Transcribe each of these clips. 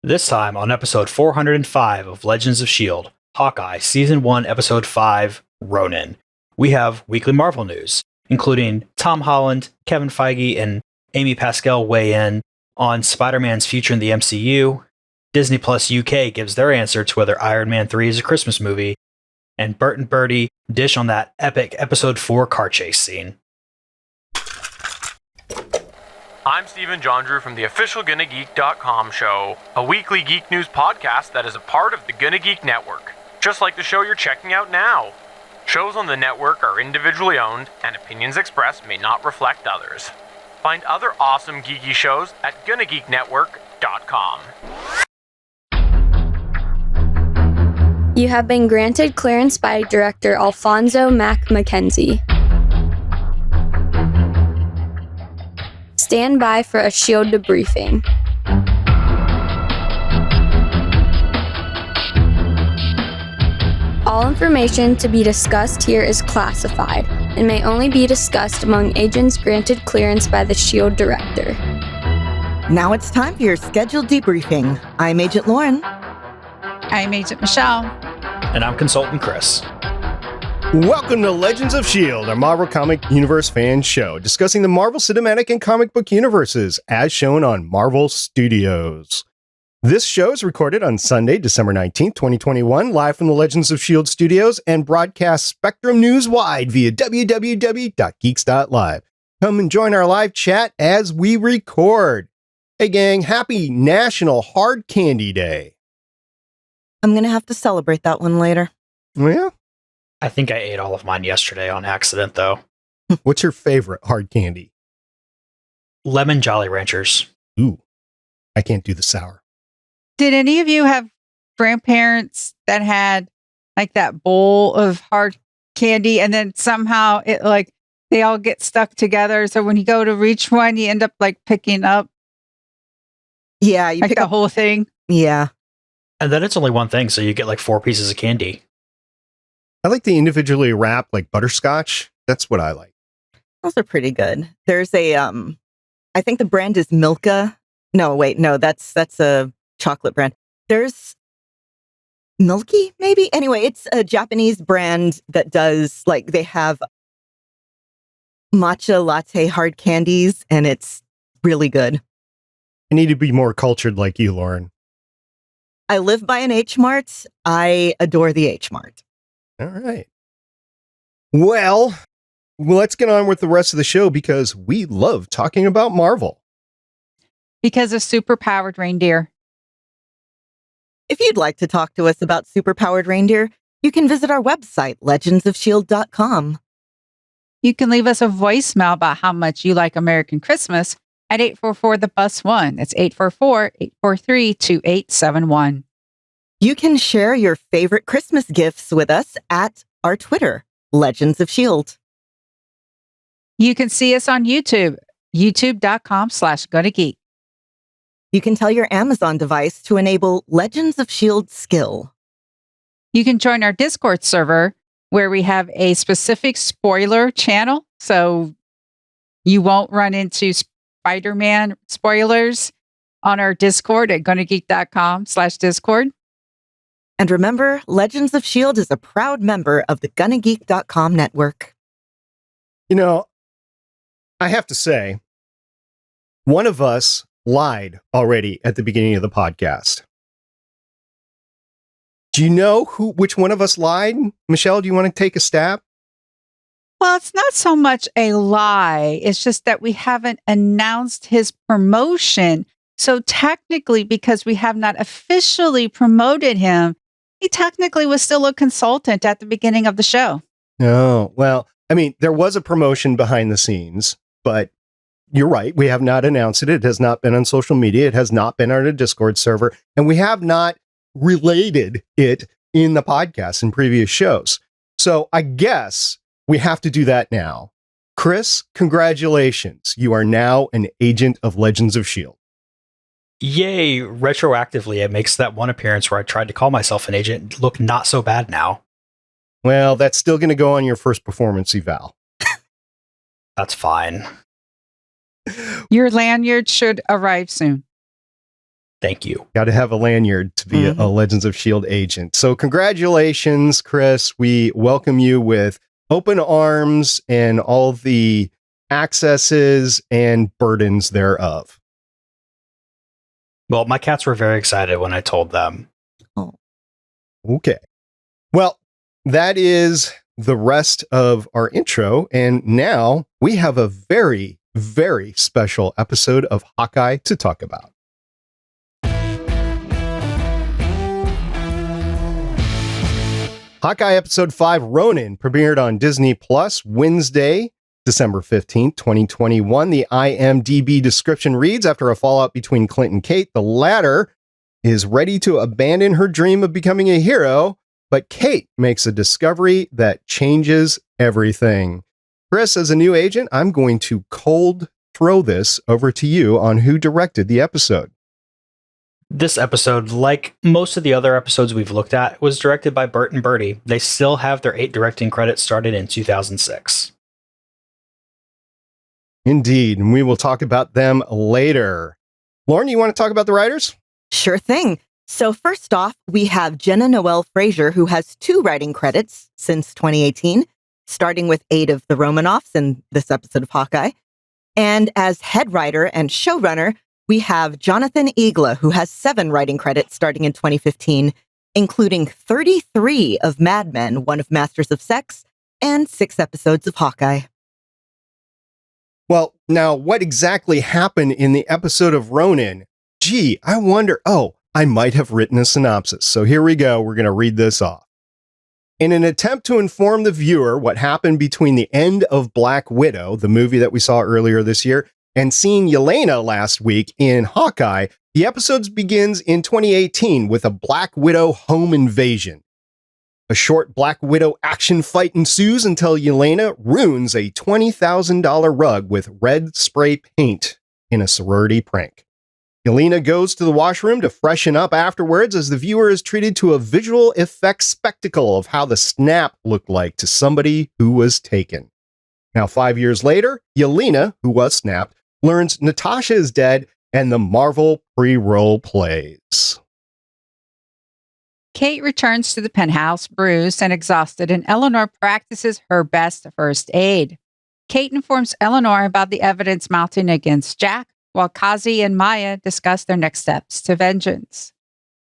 This time on episode 405 of Legends of S.H.I.E.L.D., Hawkeye Season 1, Episode 5, Ronin. We have weekly Marvel news, including Tom Holland, Kevin Feige, and Amy Pascal weigh in on Spider-Man's future in the MCU. Disney Plus UK gives their answer to whether Iron Man 3 is a Christmas movie, and Bert and Bertie dish on that epic Episode 4 car chase scene. I'm Stephen John Drew from the official GonnaGeek.com show, a weekly geek news podcast that is a part of the Gonna Geek network, just like the show you're checking out now. Shows on the network are individually owned, and opinions expressed may not reflect others. Find other awesome geeky shows at GonnaGeekNetwork.com. You have been granted clearance by director Alfonso Mack Mackenzie. Stand by for a S.H.I.E.L.D. debriefing. All information to be discussed here is classified and may only be discussed among agents granted clearance by the S.H.I.E.L.D. director. Now it's time for your scheduled debriefing. I'm Agent Lauren. I'm Agent Michelle. And I'm Consultant Chris. Welcome to Legends of S.H.I.E.L.D., our Marvel Comic Universe fan show, discussing the Marvel Cinematic and comic book universes, as shown on Marvel Studios. This show is recorded on Sunday, December 19th, 2021, live from the Legends of S.H.I.E.L.D. studios, and broadcast Spectrum News-wide via www.geeks.live. Come and join our live chat as we record. Hey gang, happy National Hard Candy Day. I'm going to have to celebrate that one later. Yeah? I think I ate all of mine yesterday on accident, though. What's your favorite hard candy? Lemon Jolly Ranchers. Ooh, I can't do the sour. Did any of you have grandparents that had like that bowl of hard candy and then somehow it like they all get stuck together? So when you go to reach one, you end up like picking up Yeah, you like pick the up. whole thing. Yeah. And then it's only one thing, so you get like 4 pieces of candy. I like the individually wrapped, like butterscotch. That's what I like. Those are pretty good. There's a, I think the brand is Milka. No, wait, no, that's a chocolate brand. There's Milky, maybe? Anyway, it's a Japanese brand that does, like, they have matcha latte hard candies, and it's really good. I need to be more cultured like you, Lauren. I live by an H-Mart. I adore the H-Mart. All right. Well, let's get on with the rest of the show because we love talking about Marvel. Because of superpowered reindeer. If you'd like to talk to us about superpowered reindeer, you can visit our website, legendsofshield.com. You can leave us a voicemail about how much you like American Christmas at 844-THE-BUS-1. That's 844-843-2871. You can share your favorite Christmas gifts with us at our Twitter, Legends of S.H.I.E.L.D. You can see us on YouTube, youtube.com/GonnaGeek. You can tell your Amazon device to enable Legends of S.H.I.E.L.D. skill. You can join our Discord server where we have a specific spoiler channel. So you won't run into Spider-Man spoilers on our Discord at GonnaGeek.com/Discord. And remember, Legends of S.H.I.E.L.D. is a proud member of the GonnaGeek.com network. You know, I have to say, one of us lied already at the beginning of the podcast. Do you know which one of us lied? Michelle, do you want to take a stab? Well, it's not so much a lie. It's just that we haven't announced his promotion. So technically, because we have not officially promoted him, he technically was still a consultant at the beginning of the show. Oh, well, I mean, there was a promotion behind the scenes, but you're right. We have not announced it. It has not been on social media. It has not been on a Discord server, and we have not related it in the podcast in previous shows. So I guess we have to do that now. Chris, congratulations. You are now an agent of Legends of S.H.I.E.L.D. Yay, retroactively, it makes that one appearance where I tried to call myself an agent look not so bad now. Well, that's still going to go on your first performance eval. That's fine. Your lanyard should arrive soon. Thank you. Got to have a lanyard to be a Legends of S.H.I.E.L.D. agent. So congratulations, Chris. We welcome you with open arms and all the accesses and burdens thereof. Well, my cats were very excited when I told them. Oh. Okay. Well, that is the rest of our intro. And now we have a very, very special episode of Hawkeye to talk about. Hawkeye Episode 5 Ronin premiered on Disney Plus Wednesday, December 15th, 2021. The IMDb description reads, after a fallout between Clint and Kate, the latter is ready to abandon her dream of becoming a hero, but Kate makes a discovery that changes everything. Chris, as a new agent, I'm going to cold throw this over to you on who directed the episode. This episode, like most of the other episodes we've looked at, was directed by Bert and Bertie. They still have their 8 directing credits started in 2006. Indeed, and we will talk about them later. Lauren, you want to talk about the writers? Sure thing. So first off, we have Jenna Noel Frazier, who has 2 writing credits since 2018, starting with 8 of the Romanoffs in this episode of Hawkeye. And as head writer and showrunner, we have Jonathan Igla, who has 7 writing credits starting in 2015, including 33 of Mad Men, 1 of Masters of Sex, and 6 episodes of Hawkeye. Well, now, what exactly happened in the episode of Ronin? Gee, I wonder. Oh, I might have written a synopsis. So here we go. We're going to read this off. In an attempt to inform the viewer what happened between the end of Black Widow, the movie that we saw earlier this year, and seeing Yelena last week in Hawkeye, the episodes begins in 2018 with a Black Widow home invasion. A short Black Widow action fight ensues until Yelena ruins a $20,000 rug with red spray paint in a sorority prank. Yelena goes to the washroom to freshen up afterwards as the viewer is treated to a visual effects spectacle of how the snap looked like to somebody who was taken. Now, 5 years later, Yelena, who was snapped, learns Natasha is dead and the Marvel pre-roll plays. Kate returns to the penthouse, bruised and exhausted, and Eleanor practices her best first aid. Kate informs Eleanor about the evidence mounting against Jack, while Kazi and Maya discuss their next steps to vengeance.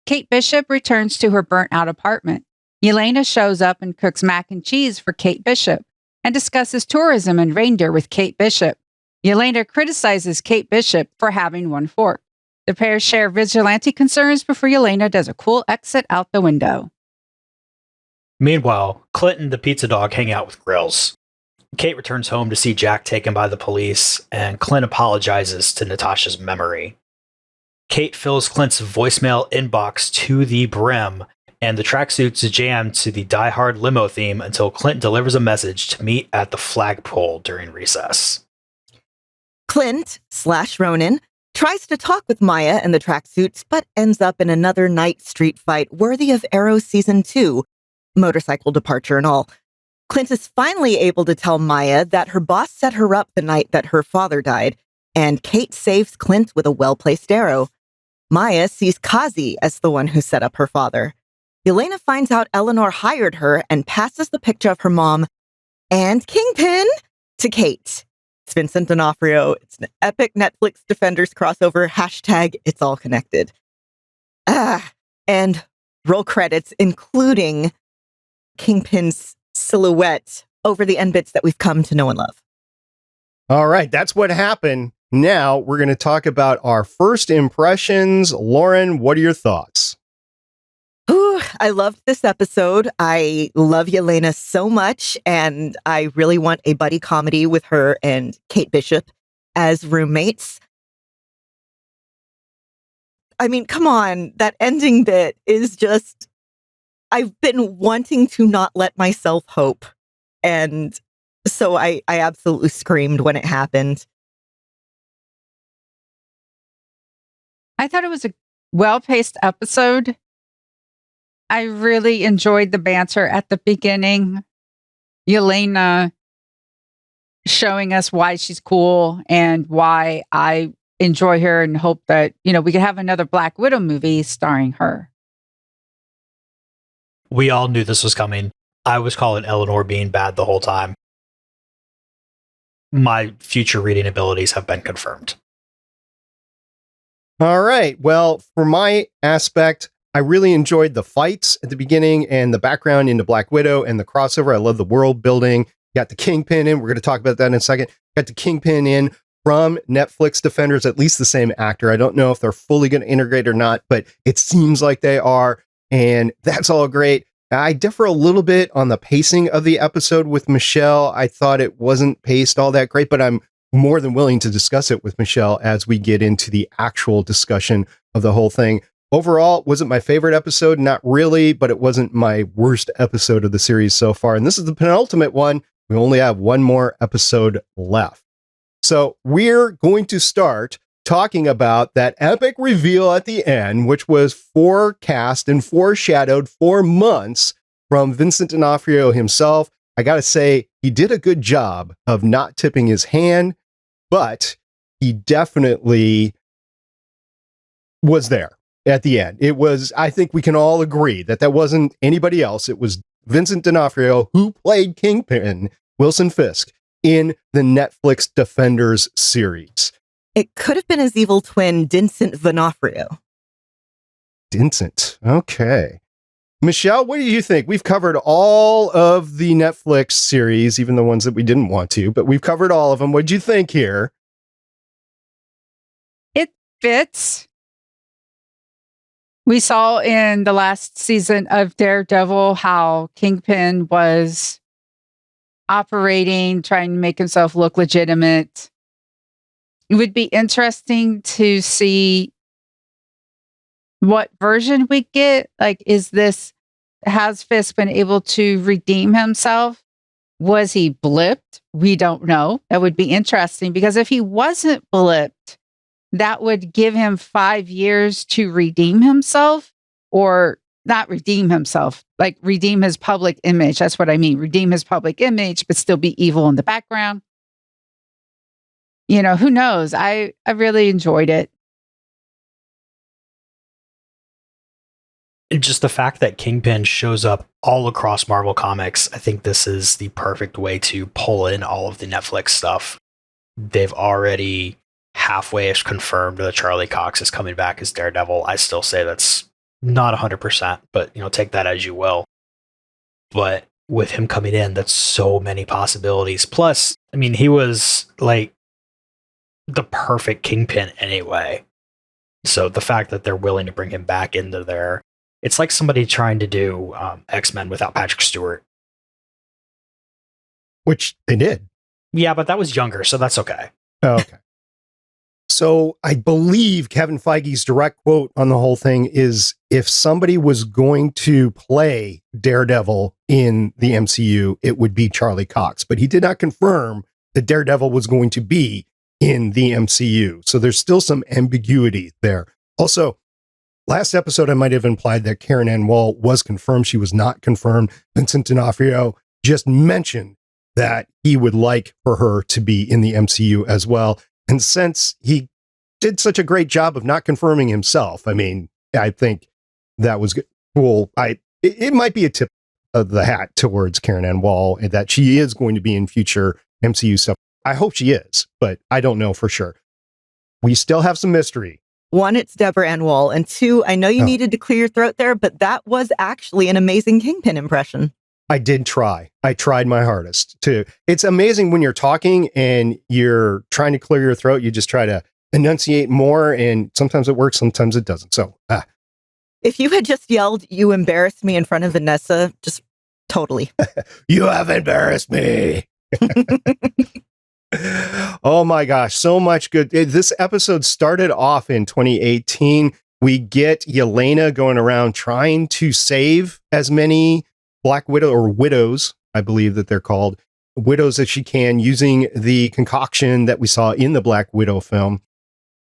Kate Bishop returns to her burnt-out apartment. Yelena shows up and cooks mac and cheese for Kate Bishop and discusses tourism and reindeer with Kate Bishop. Yelena criticizes Kate Bishop for having one fork. The pair share vigilante concerns before Yelena does a cool exit out the window. Meanwhile, Clint and the pizza dog hang out with Grills. Kate returns home to see Jack taken by the police, and Clint apologizes to Natasha's memory. Kate fills Clint's voicemail inbox to the brim, and the tracksuits jam to the Die Hard limo theme until Clint delivers a message to meet at the flagpole during recess. Clint/Ronin tries to talk with Maya and the tracksuits, but ends up in another night street fight worthy of Arrow Season 2, motorcycle departure and all. Clint is finally able to tell Maya that her boss set her up the night that her father died, and Kate saves Clint with a well-placed arrow. Maya sees Kazi as the one who set up her father. Yelena finds out Eleanor hired her and passes the picture of her mom and Kingpin to Kate. It's Vincent D'Onofrio. It's an epic Netflix Defenders crossover. # it's all connected. And roll credits, including Kingpin's silhouette over the end bits that we've come to know and love. All right, that's what happened. Now we're going to talk about our first impressions. Lauren, what are your thoughts? Ooh, I loved this episode. I love Yelena so much, and I really want a buddy comedy with her and Kate Bishop as roommates. I mean, come on, that ending bit is just... I've been wanting to not let myself hope, and so I absolutely screamed when it happened. I thought it was a well-paced episode. I really enjoyed the banter at the beginning. Yelena showing us why she's cool and why I enjoy her and hope that, we could have another Black Widow movie starring her. We all knew this was coming. I was calling Eleanor being bad the whole time. My future reading abilities have been confirmed. All right. Well, for my aspect, I really enjoyed the fights at the beginning and the background into Black Widow and the crossover. I love the world building. Got the Kingpin in. We're going to talk about that in a second. Got the Kingpin in from Netflix Defenders, at least the same actor. I don't know if they're fully going to integrate or not, but it seems like they are. And that's all great. I differ a little bit on the pacing of the episode with Michelle. I thought it wasn't paced all that great, but I'm more than willing to discuss it with Michelle as we get into the actual discussion of the whole thing. Overall, was it my favorite episode? Not really, but it wasn't my worst episode of the series so far. And this is the penultimate one. We only have one more episode left. So we're going to start talking about that epic reveal at the end, which was forecast and foreshadowed for months from Vincent D'Onofrio himself. I got to say, he did a good job of not tipping his hand, but he definitely was there at the end. It was, I think we can all agree that wasn't anybody else. It was Vincent D'Onofrio who played Kingpin, Wilson Fisk, in the Netflix Defenders series. It could have been his evil twin, Vincent D'Onofrio. Vincent. Okay. Michelle, what do you think? We've covered all of the Netflix series, even the ones that we didn't want to, but we've covered all of them. What'd you think here? It fits. We saw in the last season of Daredevil how Kingpin was operating, trying to make himself look legitimate. It would be interesting to see what version we get. Like, has Fisk been able to redeem himself? Was he blipped? We don't know. That would be interesting, because if he wasn't blipped, that would give him 5 years to redeem himself, or not redeem himself, like redeem his public image. That's what I mean. Redeem his public image, but still be evil in the background. Who knows? I really enjoyed it. Just the fact that Kingpin shows up all across Marvel Comics, I think this is the perfect way to pull in all of the Netflix stuff. They've already halfway-ish confirmed that Charlie Cox is coming back as Daredevil. I still say that's not 100%, but take that as you will. But with him coming in, that's so many possibilities. Plus, I mean, he was like the perfect Kingpin anyway. So the fact that they're willing to bring him back into there, it's like somebody trying to do X-Men without Patrick Stewart. Which they did. Yeah, but that was younger, so that's okay. Oh, okay. So I believe Kevin Feige's direct quote on the whole thing is, if somebody was going to play Daredevil in the MCU, it would be Charlie Cox. But he did not confirm that Daredevil was going to be in the MCU. So there's still some ambiguity there. Also, last episode, I might have implied that Karen Ann Wall was confirmed. She was not confirmed. Vincent D'Onofrio just mentioned that he would like for her to be in the MCU as well. And since he did such a great job of not confirming himself, I mean, I think that was cool. It might be a tip of the hat towards Karen Ann Wall and that she is going to be in future MCU stuff. I hope she is, but I don't know for sure. We still have some mystery. One, it's Deborah Ann Wall. And two, I know you needed to clear your throat there, but that was actually an amazing Kingpin impression. I did try. I tried my hardest to. It's amazing when you're talking and you're trying to clear your throat. You just try to enunciate more, and sometimes it works, sometimes it doesn't. So, if you had just yelled, "You embarrassed me" in front of Vanessa, just totally. You have embarrassed me. Oh my gosh, so much good. This episode started off in 2018. We get Yelena going around trying to save as many Black Widow, or widows, I believe that they're called, widows that she can, using the concoction that we saw in the Black Widow film.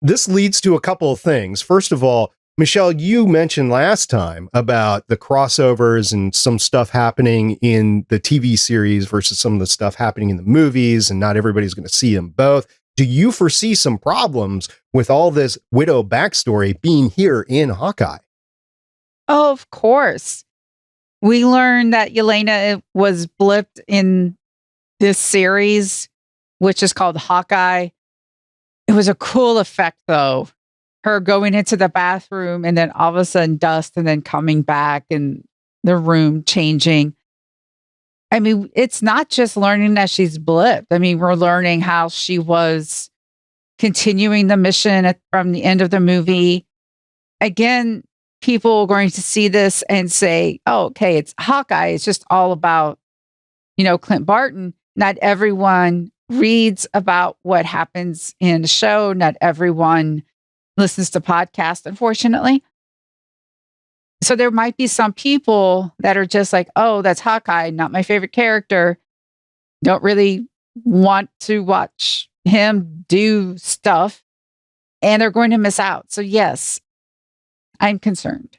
This leads to a couple of things. First of all, Michelle, you mentioned last time about the crossovers and some stuff happening in the TV series versus some of the stuff happening in the movies, and not everybody's going to see them both. Do you foresee some problems with all this widow backstory being here in Hawkeye? Oh, of course. We learned that Yelena was blipped in this series, which is called Hawkeye. It was a cool effect, though. Her going into the bathroom and then all of a sudden dust and then coming back and the room changing. I mean, it's not just learning that she's blipped. I mean, we're learning how she was continuing the mission from the end of the movie. Again, people are going to see this and say, oh, okay, it's Hawkeye. It's just all about, Clint Barton. Not everyone reads about what happens in the show. Not everyone listens to podcasts, unfortunately. So there might be some people that are just like, oh, that's Hawkeye, not my favorite character. Don't really want to watch him do stuff. And they're going to miss out. So yes, I'm concerned.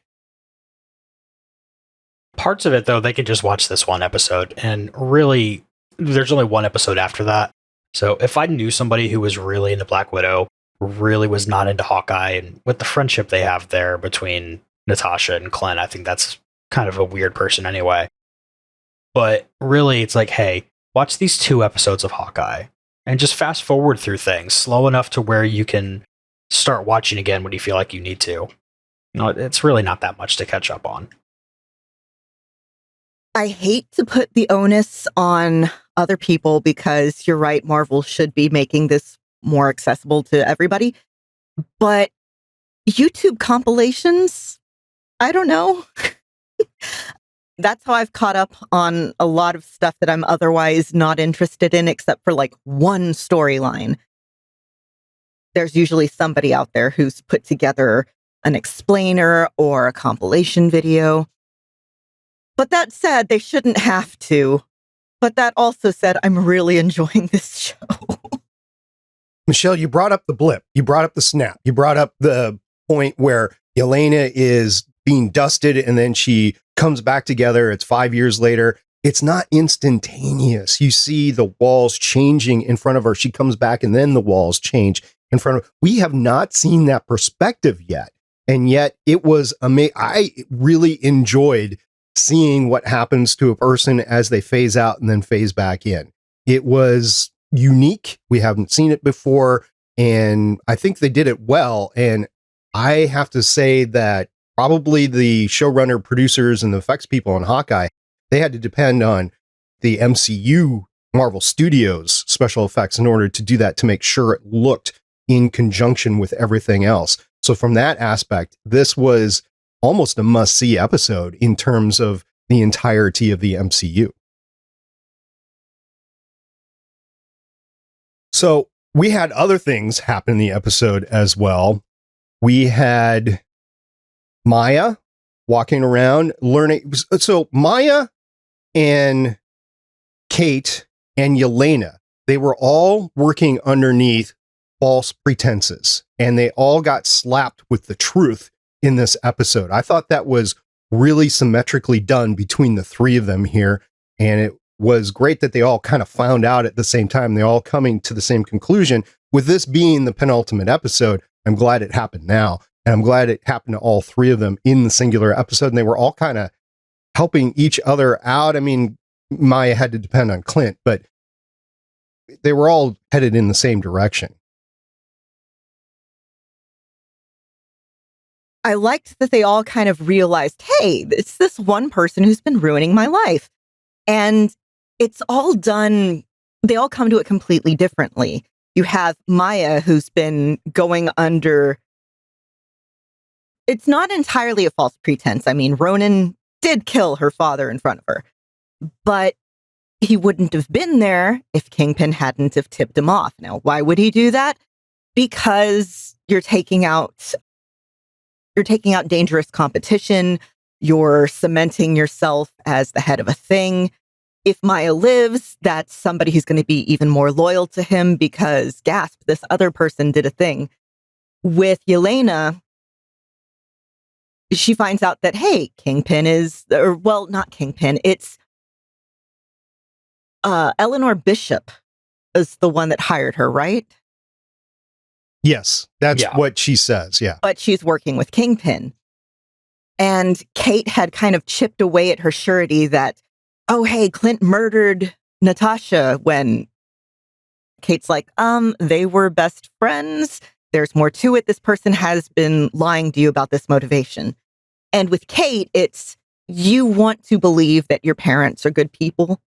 Parts of it, though, they could just watch this one episode. And really, there's only one episode after that. So if I knew somebody who was really into Black Widow, really was not into Hawkeye, and with the friendship they have there between Natasha and Clint, I think that's kind of a weird person anyway. But really, it's like, hey, watch these 2 episodes of Hawkeye and just fast forward through things slow enough to where you can start watching again when you feel like you need to. It's really not that much to catch up on. I hate to put the onus on other people because you're right, Marvel should be making this more accessible to everybody. But YouTube compilations, I don't know. That's how I've caught up on a lot of stuff that I'm otherwise not interested in, except for like one storyline. There's usually somebody out there who's put together an explainer or a compilation video. But that said, they shouldn't have to. But that also said, I'm really enjoying this show. Michelle, you brought up the blip. You brought up the snap. You brought up the point where Yelena is being dusted and then she comes back together. It's 5 years later. It's not instantaneous. You see the walls changing in front of her. She comes back and then the walls change in front of her. We have not seen that perspective yet. And yet it was amazing. I really enjoyed seeing what happens to a person as they phase out and then phase back in. It was unique. We haven't seen it before. And I think they did it well. And I have to say that probably the showrunner, producers, and the effects people on Hawkeye, they had to depend on the MCU Marvel Studios special effects in order to do that, to make sure it looked in conjunction with everything else. So from that aspect, this was almost a must-see episode in terms of the entirety of the MCU. So we had other things happen in the episode as well. We had Maya walking around learning. So Maya and Kate and Yelena, they were all working underneath false pretenses, and they all got slapped with the truth in this episode. I thought that was really symmetrically done between the 3 of them here, and it was great that they all kind of found out at the same time. They all coming to the same conclusion. With this being the penultimate episode, I'm glad it happened now, and I'm glad it happened to all 3 of them in the singular episode, and they were all kind of helping each other out. I mean, Maya had to depend on Clint, but they were all headed in the same direction. I liked that they all kind of realized, hey, it's this one person who's been ruining my life. And it's all done, they all come to it completely differently. You have Maya, who's been going under, it's not entirely a false pretense. I mean, Ronin did kill her father in front of her, but he wouldn't have been there if Kingpin hadn't have tipped him off. Now, why would he do that? Because you're taking out dangerous competition. You're cementing yourself as the head of a thing. If Maya lives, that's somebody who's going to be even more loyal to him because, gasp, this other person did a thing. With Yelena, she finds out that, hey, Kingpin is, or well, not Kingpin, it's Eleanor Bishop is the one that hired her, right? Yes, that's what she says. Yeah. But she's working with Kingpin. And Kate had kind of chipped away at her surety that, oh, hey, Clint murdered Natasha, when Kate's like, they were best friends. There's more to it. This person has been lying to you about this motivation. And with Kate, it's, you want to believe that your parents are good people.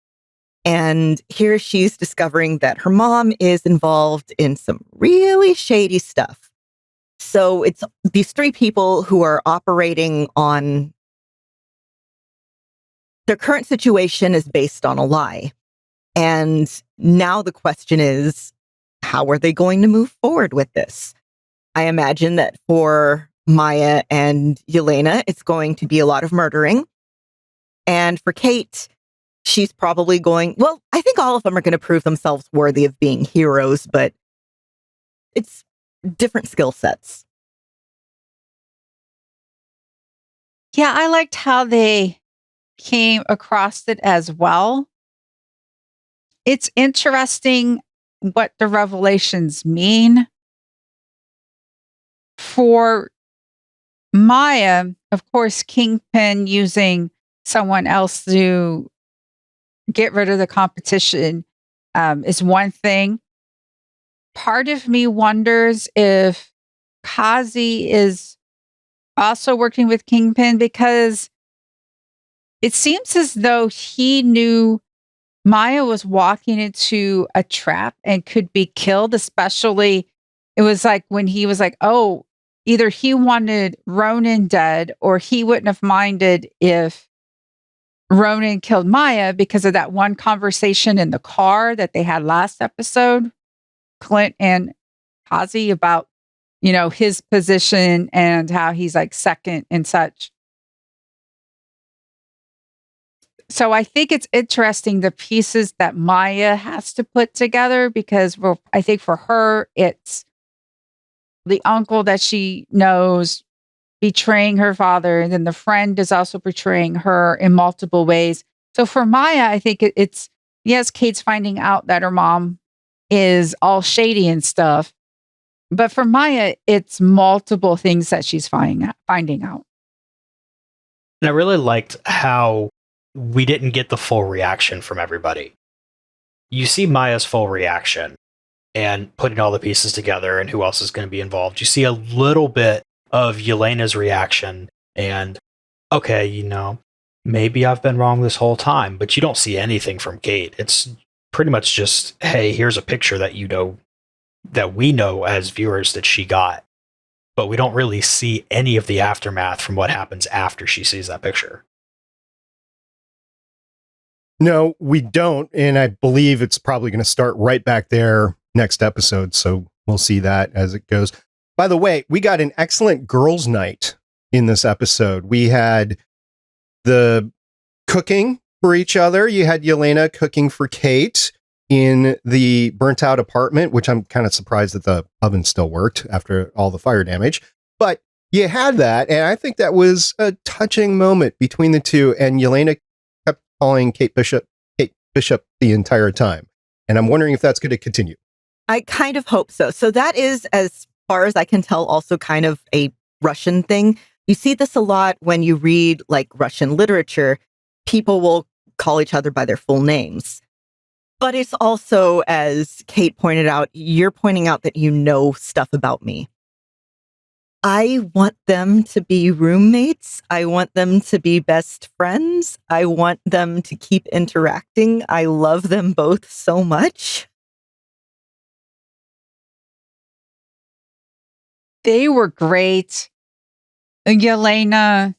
And here she's discovering that her mom is involved in some really shady stuff. So it's these three people who are operating on their current situation is based on a lie. And now the question is, how are they going to move forward with this? I imagine that for Maya and Yelena, it's going to be a lot of murdering. And for Kate, she's probably going, well, I think all of them are going to prove themselves worthy of being heroes, but it's different skill sets. Yeah, I liked how they came across it as well. It's interesting what the revelations mean. For Maya, of course, Kingpin using someone else to get rid of the competition is one thing. Part of me wonders if Kazi is also working with Kingpin, because it seems as though he knew Maya was walking into a trap and could be killed, especially it was like when he was like, oh, either he wanted Ronin dead or he wouldn't have minded if Ronin killed Maya because of that one conversation in the car that they had last episode, Clint and Kazi, about, you know, his position and how he's like second and such. So I think it's interesting the pieces that Maya has to put together, because I think for her, it's the uncle that she knows betraying her father, and then the friend is also betraying her in multiple ways. So for Maya, I think it's, yes, Kate's finding out that her mom is all shady and stuff, but for Maya, it's multiple things that she's finding out. And I really liked how we didn't get the full reaction from everybody. You see Maya's full reaction and putting all the pieces together and who else is going to be involved. You see a little bit of Yelena's reaction and, okay, you know, maybe I've been wrong this whole time, but you don't see anything from Kate. It's pretty much just, hey, here's a picture that you know, that we know as viewers that she got, but we don't really see any of the aftermath from what happens after she sees that picture. No, we don't. And I believe it's probably going to start right back there next episode. So we'll see that as it goes. By the way, we got an excellent girls' night in this episode. We had the cooking for each other. You had Yelena cooking for Kate in the burnt out apartment, which I'm kind of surprised that the oven still worked after all the fire damage. But you had that. And I think that was a touching moment between the two. And Yelena kept calling Kate Bishop the entire time. And I'm wondering if that's going to continue. I kind of hope so. So that is, as far as I can tell, also kind of a Russian thing. You see this a lot when you read like Russian literature. People will call each other by their full names. But it's also, as Kate pointed out, you're pointing out that you know stuff about me. I want them to be roommates. I want them to be best friends. I want them to keep interacting. I love them both so much. They were great. Yelena,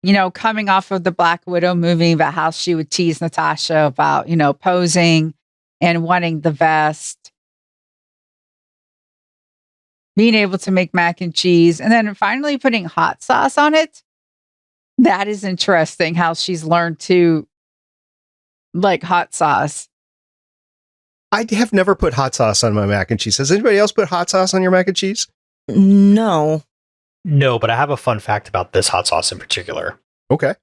you know, coming off of the Black Widow movie about how she would tease Natasha about, you know, posing and wanting the vest, being able to make mac and cheese, and then finally putting hot sauce on it. That is interesting how she's learned to like hot sauce. I have never put hot sauce on my mac and cheese. Has anybody else put hot sauce on your mac and cheese? No. No, but I have a fun fact about this hot sauce in particular. Okay.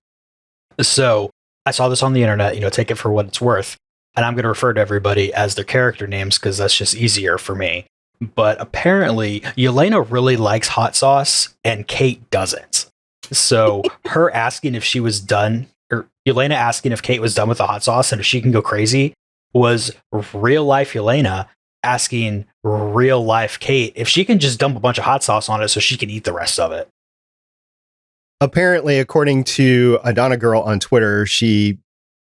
So I saw this on the internet, you know, take it for what it's worth. And I'm going to refer to everybody as their character names because that's just easier for me. but apparently Yelena really likes hot sauce and Kate doesn't. So her asking if she was done, or Yelena asking if Kate was done with the hot sauce and if she can go crazy, was real life Yelena asking real life Kate if she can just dump a bunch of hot sauce on it so she can eat the rest of it. Apparently, according to Adana Girl on Twitter, she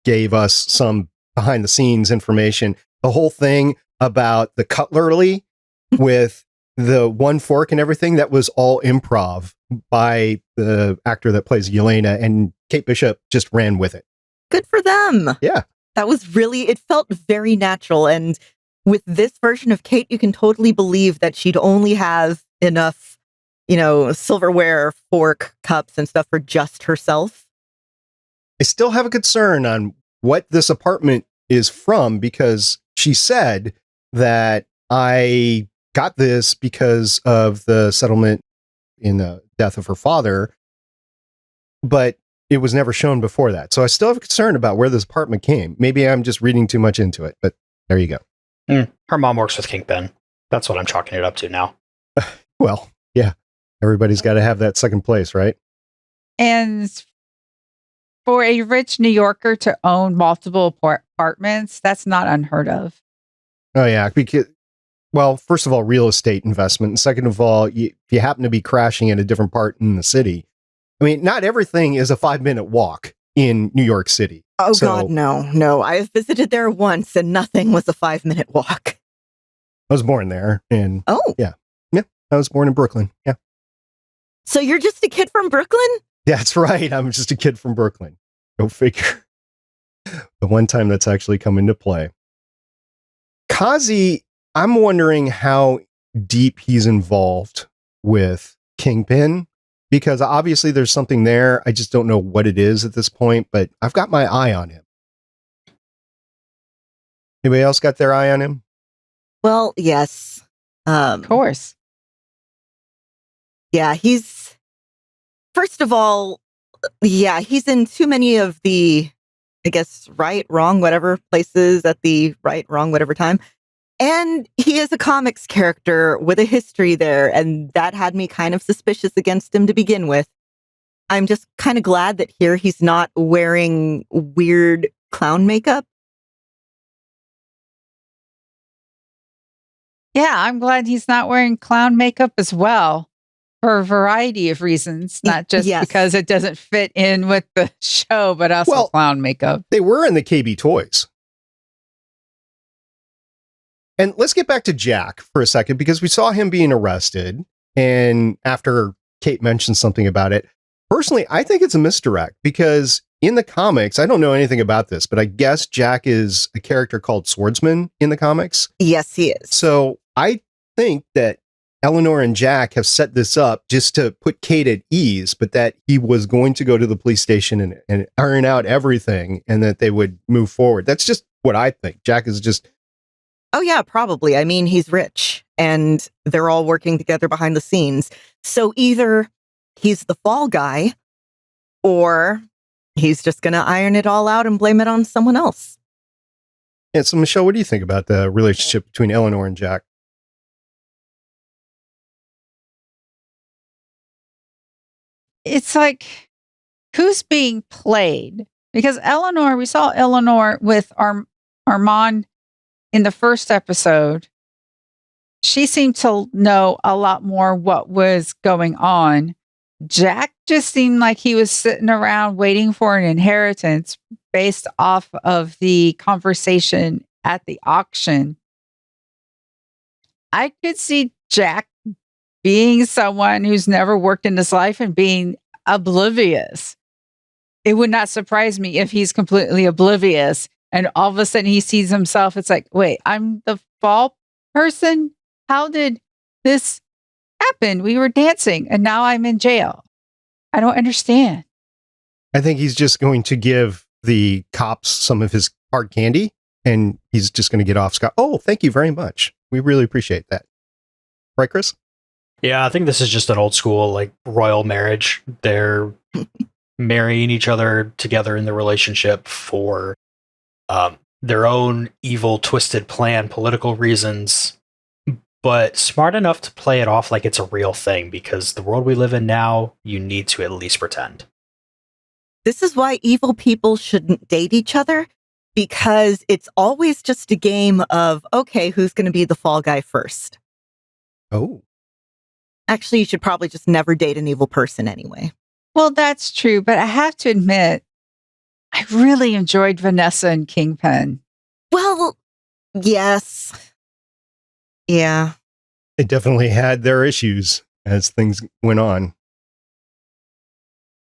gave us some behind the scenes information. The whole thing about the cutlery with the one fork and everything, that was all improv by the actor that plays Yelena, and Kate Bishop just ran with it. Good for them. Yeah. That was really, it felt very natural. And with this version of Kate, you can totally believe that she'd only have enough, silverware, fork, cups, and stuff for just herself. I still have a concern on what this apartment is from, because she said that I got this because of the settlement in the death of her father, but it was never shown before that. So I still have a concern about where this apartment came. Maybe I'm just reading too much into it, but there you go. Her mom works with Kingpin. That's what I'm chalking it up to now. Well, yeah. Everybody's got to have that second place, right? And for a rich New Yorker to own multiple apartments, that's not unheard of. Oh, yeah. Because, well, first of all, real estate investment. And second of all, if you happen to be crashing in a different part in the city, I mean, not everything is a 5-minute walk in New York City. Oh, God, no. I've visited there once and nothing was a 5-minute walk. I was born there. And oh, yeah. I was born in Brooklyn. Yeah. So you're just a kid from Brooklyn? That's right. I'm just a kid from Brooklyn. Go figure. The one time that's actually come into play. Kazi, I'm wondering how deep he's involved with Kingpin, because obviously there's something there. I just don't know what it is at this point, but I've got my eye on him. Anybody else got their eye on him? Well, yes. Of course. Yeah, he's, first of all, he's in too many of the, I guess, right, wrong, whatever places at the right, wrong, whatever time. And he is a comics character with a history there, and that had me kind of suspicious against him to begin with. I'm just kind of glad that here he's not wearing weird clown makeup. Yeah, I'm glad he's not wearing clown makeup as well, for a variety of reasons, not just because it doesn't fit in with the show, but also clown makeup. They were in the KB Toys. And let's get back to Jack for a second, because we saw him being arrested, and after Kate mentioned something about it, personally, I think it's a misdirect, because in the comics, I don't know anything about this, but I guess Jack is a character called Swordsman in the comics. Yes, he is. So I think that Eleanor and Jack have set this up just to put Kate at ease, but that he was going to go to the police station and iron out everything, and that they would move forward. That's just what I think. Jack is just... Oh, yeah, probably. I mean, he's rich, and they're all working together behind the scenes. So either he's the fall guy, or he's just going to iron it all out and blame it on someone else. Yeah, so Michelle, what do you think about the relationship between Eleanor and Jack? It's like, who's being played? Because Eleanor, we saw Eleanor with Armand in the first episode. She seemed to know a lot more what was going on. Jack just seemed like he was sitting around waiting for an inheritance based off of the conversation at the auction. I could see Jack being someone who's never worked in his life and being oblivious. It would not surprise me if he's completely oblivious and all of a sudden he sees himself. It's like, wait, I'm the fall person? How did this happen? We were dancing and now I'm in jail. I don't understand. I think he's just going to give the cops some of his hard candy, and he's just going to get off scot. Oh, thank you very much. We really appreciate that. Right, Chris? Yeah, I think this is just an old school, like, royal marriage. They're marrying each other together in the relationship for their own evil, twisted plan, political reasons. but smart enough to play it off like it's a real thing, because the world we live in now, you need to at least pretend. This is why evil people shouldn't date each other, because it's always just a game of, okay, who's going to be the fall guy first? Oh. Actually, you should probably just never date an evil person anyway. Well, that's true, but I have to admit, I really enjoyed Vanessa and Kingpin. Well, yes. Yeah. They definitely had their issues as things went on.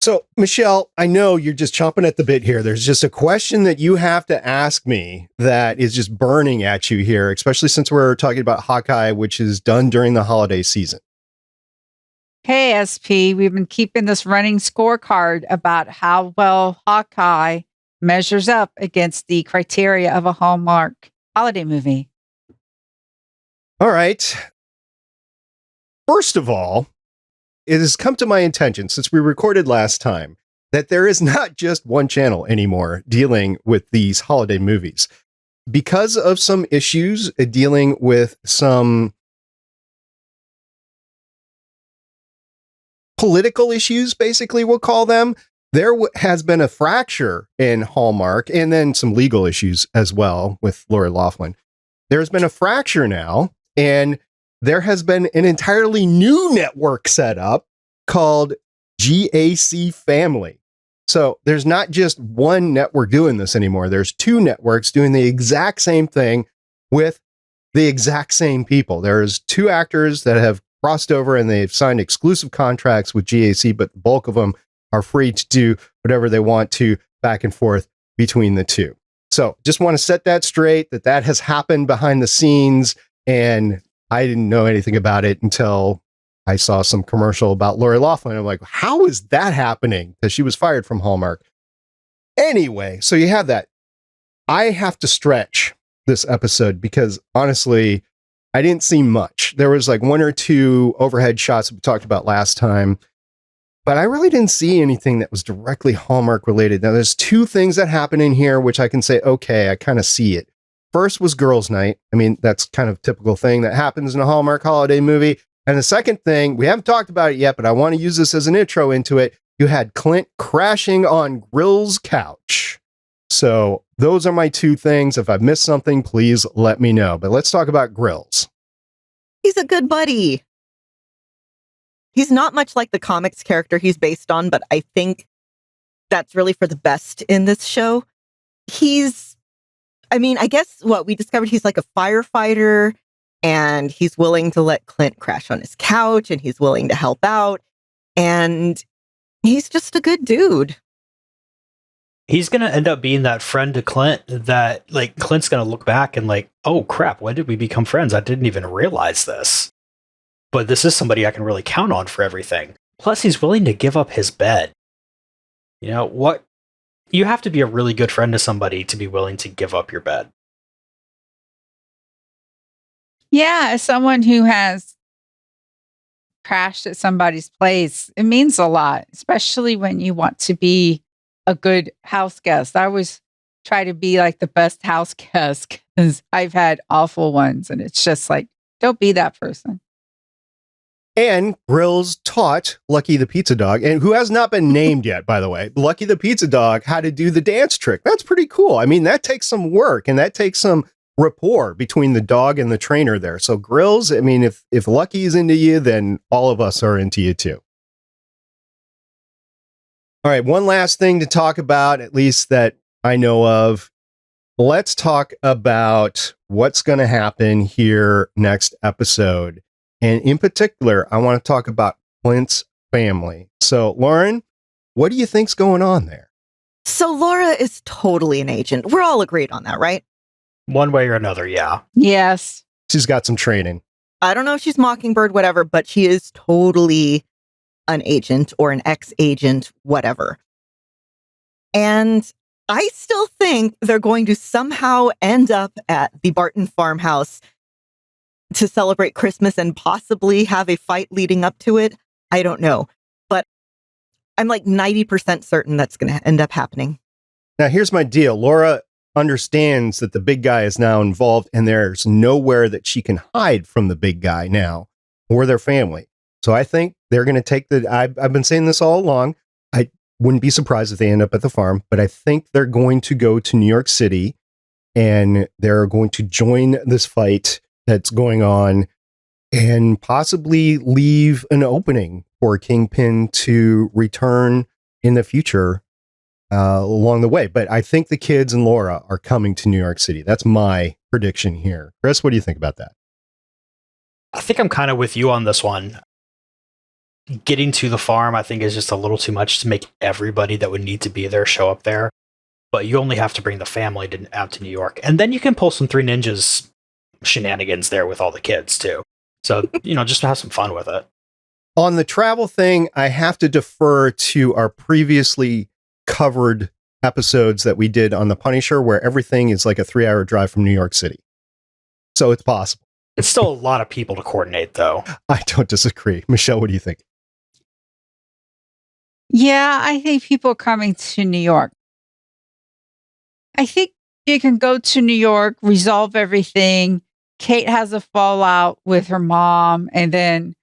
So, Michelle, I know you're just chomping at the bit here. There's just a question that you have to ask me that is just burning at you here, especially since we're talking about Hawkeye, which is done during the holiday season. Hey, SP, we've been keeping this running scorecard about how well Hawkeye measures up against the criteria of a Hallmark holiday movie. All right. First of all, it has come to my attention since we recorded last time that there is not just one channel anymore dealing with these holiday movies. Because of some issues dealing with some political issues, basically we'll call them, there has been a fracture in Hallmark, and then some legal issues as well with Lori Loughlin. There's been a fracture now, and there has been an entirely new network set up called GAC Family. So there's not just one network doing this anymore. There's two networks doing the exact same thing with the exact same people. There's two actors that have crossed over and they've signed exclusive contracts with GAC, but the bulk of them are free to do whatever they want to back and forth between the two. So just want to set that straight, that has happened behind the scenes, and I didn't know anything about it until I saw some commercial about Lori Loughlin. I'm like, how is that happening? Because she was fired from Hallmark. Anyway, so you have that. I have to stretch this episode because honestly, I didn't see much. There was like one or two overhead shots that we talked about last time, but I really didn't see anything that was directly Hallmark related. Now, there's two things that happen in here, which I can say, okay, I kind of see it. First was Girls' Night. I mean, that's kind of typical thing that happens in a Hallmark holiday movie. And the second thing, we haven't talked about it yet, but I want to use this as an intro into it. You had Clint crashing on Grill's couch. So those are my two things. If I've missed something, please let me know. But let's talk about Grills. He's a good buddy. He's not much like the comics character he's based on, but I think that's really for the best in this show. I guess what we discovered, he's like a firefighter, and he's willing to let Clint crash on his couch, and he's willing to help out, and he's just a good dude. He's going to end up being that friend to Clint that, like, Clint's going to look back and like, oh crap, when did we become friends? I didn't even realize this. But this is somebody I can really count on for everything. Plus, he's willing to give up his bed. You know, what? You have to be a really good friend to somebody to be willing to give up your bed. Yeah, as someone who has crashed at somebody's place, it means a lot, especially when you want to be a good house guest. I always try to be like the best house guest because I've had awful ones, and it's just like, don't be that person. And Grills taught Lucky the Pizza Dog, and who has not been named yet, by the way, Lucky the Pizza Dog, how to do the dance trick. That's pretty cool. I mean, that takes some work, and that takes some rapport between the dog and the trainer there. So Grills, I mean, if Lucky's into you, then all of us are into you too. All right, one last thing to talk about, at least that I know of. Let's talk about what's going to happen here next episode. And in particular, I want to talk about Clint's family. So, Lauren, what do you think's going on there? So Laura is totally an agent. We're all agreed on that, right? One way or another, yeah. Yes. She's got some training. I don't know if she's Mockingbird, whatever, but she is totally an agent or an ex-agent, whatever. And I still think they're going to somehow end up at the Barton farmhouse to celebrate Christmas and possibly have a fight leading up to it. I don't know. But I'm like 90% certain that's going to end up happening. Now, here's my deal. Laura understands that the big guy is now involved, and there's nowhere that she can hide from the big guy now or their family. So I think they're going to take I've been saying this all along. I wouldn't be surprised if they end up at the farm, but I think they're going to go to New York City and they're going to join this fight that's going on and possibly leave an opening for Kingpin to return in the future along the way. But I think the kids and Laura are coming to New York City. That's my prediction here. Chris, what do you think about that? I think I'm kind of with you on this one. Getting to the farm, I think, is just a little too much to make everybody that would need to be there show up there. But you only have to bring the family out to New York. And then you can pull some Three Ninjas shenanigans there with all the kids, too. So, just to have some fun with it. On the travel thing, I have to defer to our previously covered episodes that we did on The Punisher, where everything is like a 3-hour drive from New York City. So it's possible. It's still a lot of people to coordinate, though. I don't disagree. Michelle, what do you think? Yeah, I think people coming to New York. I think you can go to New York, resolve everything. Kate has a fallout with her mom, and then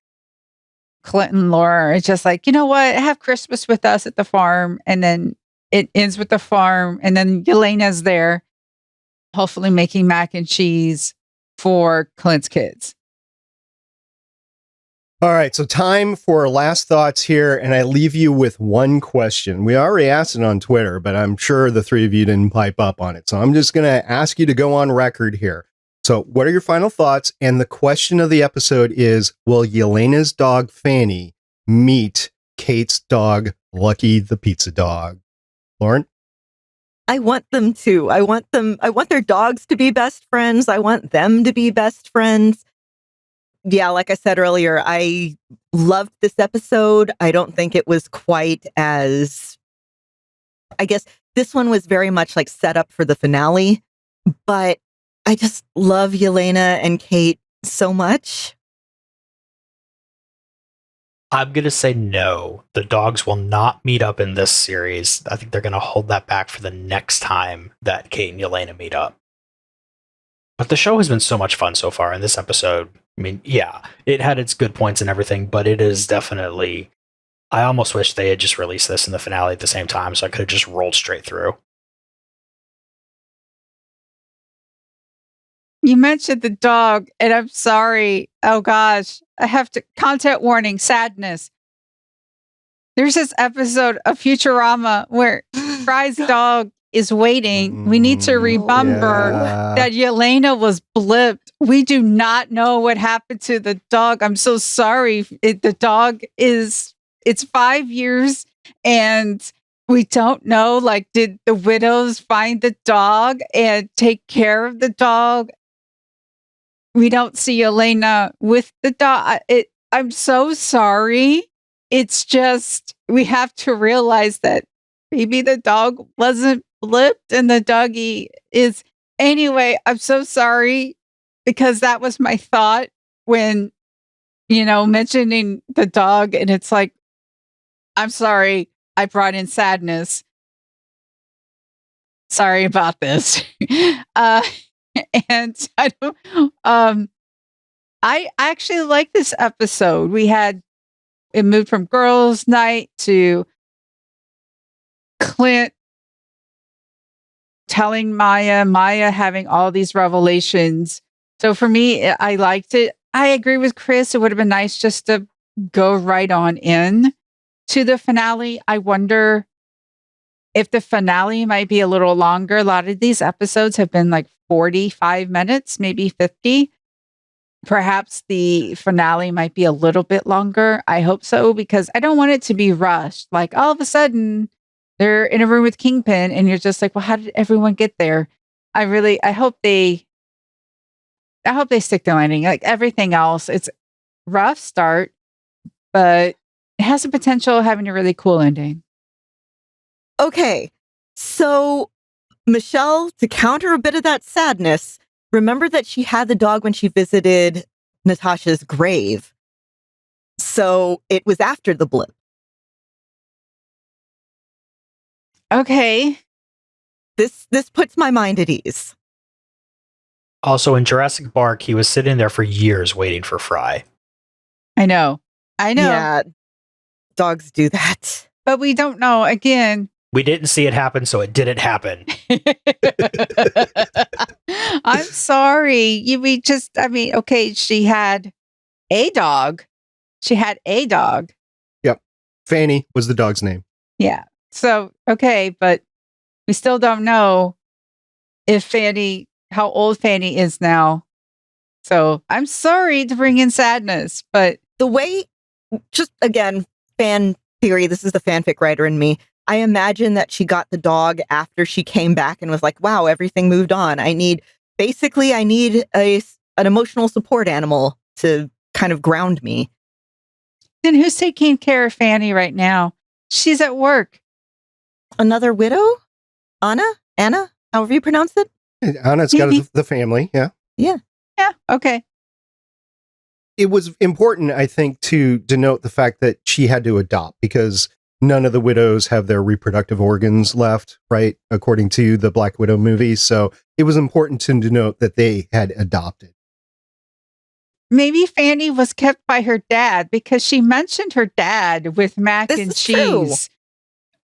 Clinton and Laura are just like, you know what? Have Christmas with us at the farm, and then it ends with the farm, and then Yelena's there, hopefully making mac and cheese for Clint's kids. All right, so time for our last thoughts here, and I leave you with one question. We already asked it on Twitter, but I'm sure the three of you didn't pipe up on it. So I'm just going to ask you to go on record here. So what are your final thoughts? And the question of the episode is, will Yelena's dog Fanny meet Kate's dog Lucky the pizza dog? Lauren? I want them to. I want their dogs to be best friends. I want them to be best friends. Yeah, like I said earlier, I loved this episode. I don't think it was quite as, I guess this one was very much like set up for the finale, but I just love Yelena and Kate so much. I'm going to say no. The dogs will not meet up in this series. I think they're going to hold that back for the next time that Kate and Yelena meet up. But the show has been so much fun so far in this episode. I mean, yeah, it had its good points and everything, but it is definitely... I almost wish they had just released this in the finale at the same time so I could have just rolled straight through. You mentioned the dog, and I'm sorry. Oh gosh, I have to, content warning, sadness. There's this episode of Futurama where Fry's dog is waiting. We need to remember that Yelena was blipped. We do not know what happened to the dog. I'm so sorry. The dog it's 5 years and we don't know, like, did the widows find the dog and take care of the dog? We don't see Yelena with the dog. I'm so sorry. It's just, we have to realize that maybe the dog wasn't blipped and the doggy is. Anyway, I'm so sorry because that was my thought when, mentioning the dog, and it's like, I'm sorry, I brought in sadness. Sorry about this. And I don't, I actually like this episode. It moved from girls' night to Clint telling Maya having all these revelations. So for me, I liked it. I agree with Chris. It would have been nice just to go right on in to the finale. I wonder if the finale might be a little longer. A lot of these episodes have been like 45 minutes, maybe 50. Perhaps the finale might be a little bit longer. I hope so, because I don't want it to be rushed. Like all of a sudden they're in a room with Kingpin and you're just like, well, how did everyone get there? I hope they stick the landing. Like everything else, it's rough start, but it has the potential of having a really cool ending. Okay, so Michelle, to counter a bit of that sadness, remember that she had the dog when she visited Natasha's grave. So it was after the blip. Okay. This puts my mind at ease. Also, in Jurassic Park, he was sitting there for years waiting for Fry. I know. Yeah, dogs do that. But we don't know. Again, We didn't see it happen, so it didn't happen. I'm sorry. Okay, she had a dog. Yep. Fanny was the dog's name. Yeah. So, okay, but we still don't know how old Fanny is now. So I'm sorry to bring in sadness, but The way, just again, fan theory, this is the fanfic writer in me. I imagine that she got the dog after she came back and was like, wow, everything moved on. I need an emotional support animal to kind of ground me. then who's taking care of Fanny right now? She's at work. Another widow? Anna, however you pronounce it. Anna's got the family. Yeah. Yeah. Okay. It was important, I think, to denote the fact that she had to adopt because none of the widows have their reproductive organs left, right? According to the Black Widow movie. So it was important to denote that they had adopted. Maybe Fanny was kept by her dad because she mentioned her dad with mac This and is true. cheese.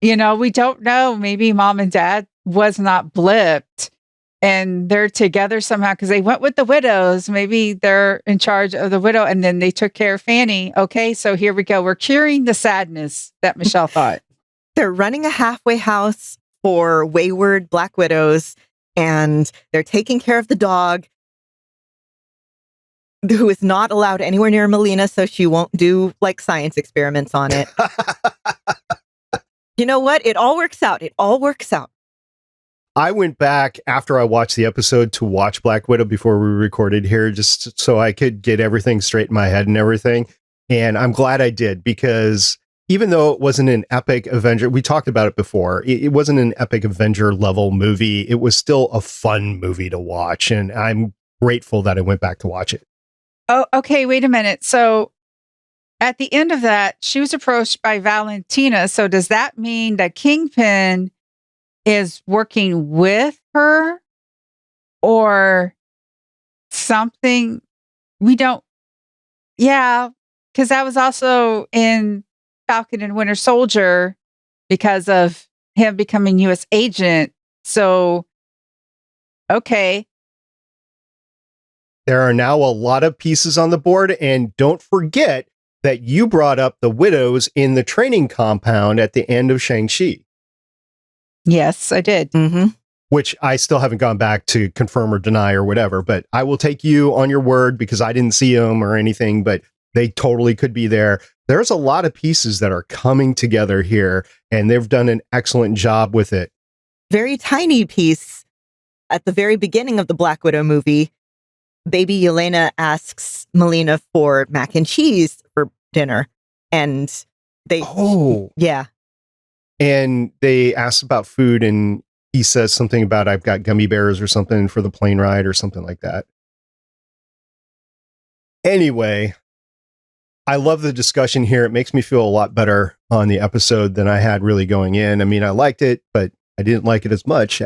We don't know. Maybe mom and dad was not blipped and they're together somehow because they went with the widows. Maybe they're in charge of the widow and then they took care of Fanny. Okay, so here we go. We're curing the sadness that Michelle thought. They're running a halfway house for wayward Black widows, and they're taking care of the dog, who is not allowed anywhere near Melina, so she won't do like science experiments on it. You know what? It all works out. I went back after I watched the episode to watch Black Widow before we recorded here, just so I could get everything straight in my head and everything. And I'm glad I did, because even though it wasn't an epic Avenger, we talked about it before, it wasn't an epic Avenger level movie. It was still a fun movie to watch. And I'm grateful that I went back to watch it. Oh, okay. Wait a minute. So at the end of that, she was approached by Valentina. So does that mean that Kingpin is working with her or something? We don't. Yeah. Because that was also in Falcon and Winter Soldier because of him becoming U.S. agent. So, okay. There are now a lot of pieces on the board, and don't forget that you brought up the widows in the training compound at the end of Shang-Chi. Yes, I did. Mm-hmm. Which I still haven't gone back to confirm or deny or whatever, but I will take you on your word because I didn't see them or anything, but they totally could be there. There's a lot of pieces that are coming together here, and they've done an excellent job with it. Very tiny piece at the very beginning of the Black Widow movie. Baby Yelena asks Melina for mac and cheese for dinner, and yeah. And they ask about food, and he says something about, I've got gummy bears or something for the plane ride or something like that. Anyway, I love the discussion here. It makes me feel a lot better on the episode than I had really going in. I mean, I liked it, but I didn't like it as much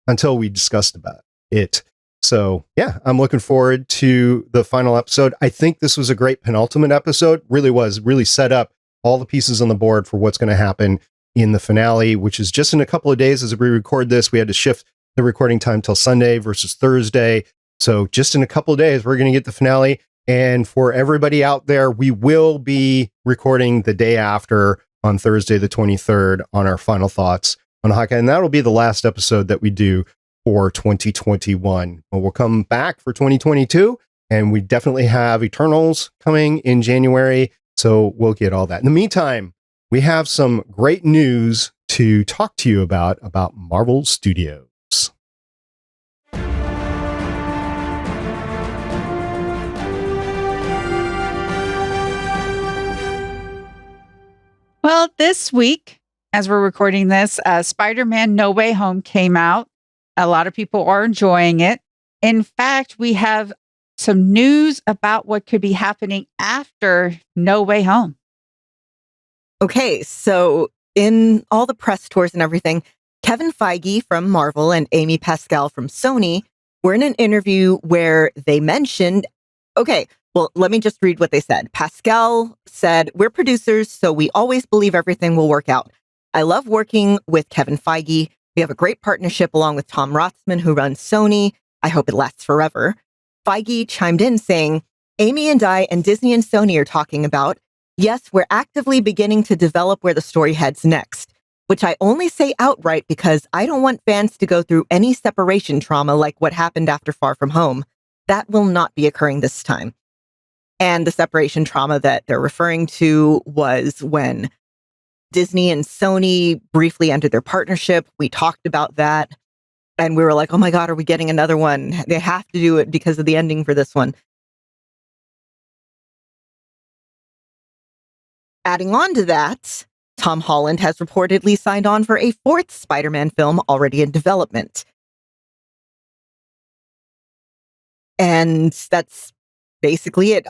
until we discussed about it. So yeah, I'm looking forward to the final episode. I think this was a great penultimate episode. Really set up all the pieces on the board for what's going to happen in the finale, which is just in a couple of days. As we record this, we had to shift the recording time till Sunday versus Thursday. So just in a couple of days, we're going to get the finale. And for everybody out there, we will be recording the day after on Thursday, the 23rd, on our final thoughts on Hawkeye. And that'll be the last episode that we do for 2021. But we'll come back for 2022, and we definitely have Eternals coming in January. So we'll get all that. In the meantime, we have some great news to talk to you about Marvel Studios. Well, this week, as we're recording this, Spider-Man No Way Home came out. A lot of people are enjoying it. In fact, we have some news about what could be happening after No Way Home. Okay, so in all the press tours and everything, Kevin Feige from Marvel and Amy Pascal from Sony were in an interview where they mentioned, okay, well, let me just read what they said. Pascal said, "We're producers, so we always believe everything will work out. I love working with Kevin Feige. We have a great partnership along with Tom Rothman, who runs Sony. I hope it lasts forever." Feige chimed in saying, "Amy and I and Disney and Sony are talking about, yes, we're actively beginning to develop where the story heads next, which I only say outright because I don't want fans to go through any separation trauma like what happened after Far From Home. That will not be occurring this time." And the separation trauma that they're referring to was when Disney and Sony briefly ended their partnership. We talked about that. And we were like, oh my God, are we getting another one? They have to do it because of the ending for this one. Adding on to that, Tom Holland has reportedly signed on for a fourth Spider-Man film already in development. And that's basically it.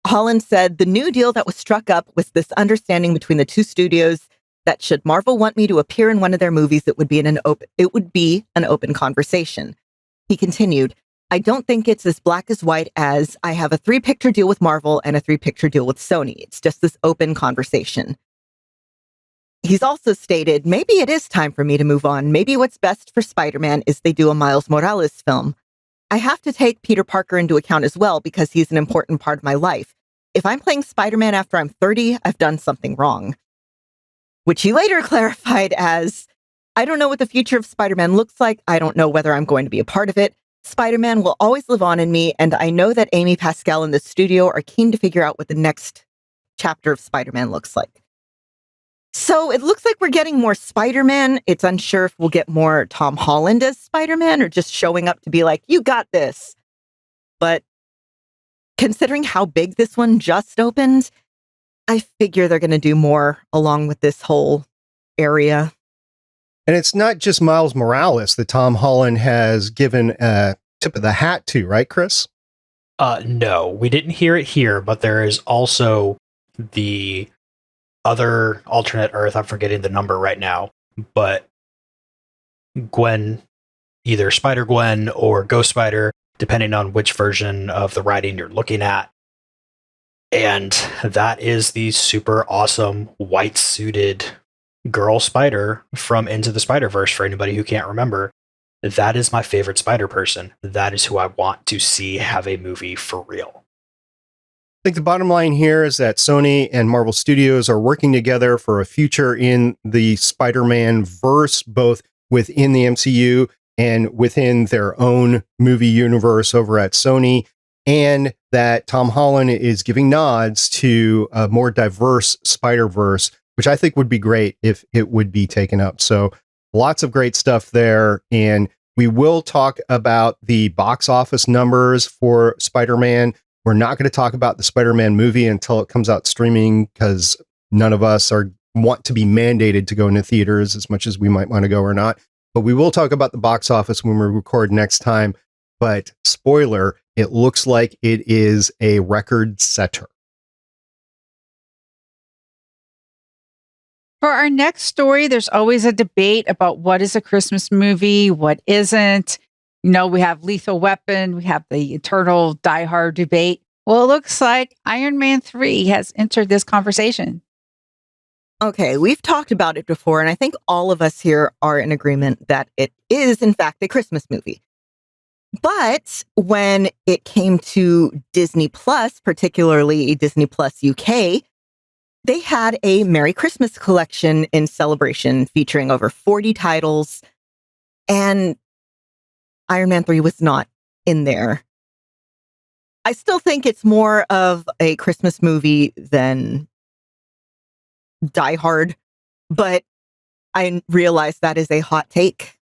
Holland said, "The new deal that was struck up was this understanding between the two studios that should Marvel want me to appear in one of their movies, it would be an open conversation." He continued, "I don't think it's as black as white as I have a 3-picture deal with Marvel and a 3-picture deal with Sony. It's just this open conversation." He's also stated, "Maybe it is time for me to move on. Maybe what's best for Spider-Man is they do a Miles Morales film. I have to take Peter Parker into account as well because he's an important part of my life. If I'm playing Spider-Man after I'm 30, I've done something wrong." Which he later clarified as, "I don't know what the future of Spider-Man looks like. I don't know whether I'm going to be a part of it. Spider-Man will always live on in me, and I know that Amy Pascal and the studio are keen to figure out what the next chapter of Spider-Man looks like." So it looks like we're getting more Spider-Man. It's unsure if we'll get more Tom Holland as Spider-Man or just showing up to be like, "You got this." But considering how big this one just opened, I figure they're going to do more along with this whole area. And it's not just Miles Morales that Tom Holland has given a tip of the hat to, right, Chris? No, we didn't hear it here, but there is also the other alternate Earth. I'm forgetting the number right now, but Gwen, either Spider-Gwen or Ghost Spider, depending on which version of the writing you're looking at. And that is the super awesome white-suited girl spider from Into the Spider-Verse, for anybody who can't remember. That is my favorite spider person. That is who I want to see have a movie for real. I think the bottom line here is that Sony and Marvel Studios are working together for a future in the Spider-Man verse, both within the MCU and within their own movie universe over at Sony, and that Tom Holland is giving nods to a more diverse Spider-Verse, which I think would be great if it would be taken up. So lots of great stuff there. And we will talk about the box office numbers for Spider-Man. We're not going to talk about the Spider-Man movie until it comes out streaming because none of us want to be mandated to go into theaters as much as we might want to go or not. But we will talk about the box office when we record next time. But spoiler, it looks like it is a record setter. For our next story, there's always a debate about what is a Christmas movie, what isn't. You know, we have Lethal Weapon, we have the eternal Die Hard debate. Well, it looks like Iron Man 3 has entered this conversation. Okay, we've talked about it before, and I think all of us here are in agreement that it is, in fact, a Christmas movie. But when it came to Disney Plus, particularly Disney Plus UK, they had a Merry Christmas collection in celebration featuring over 40 titles, and Iron Man 3 was not in there. I still think it's more of a Christmas movie than Die Hard, but I realize that is a hot take.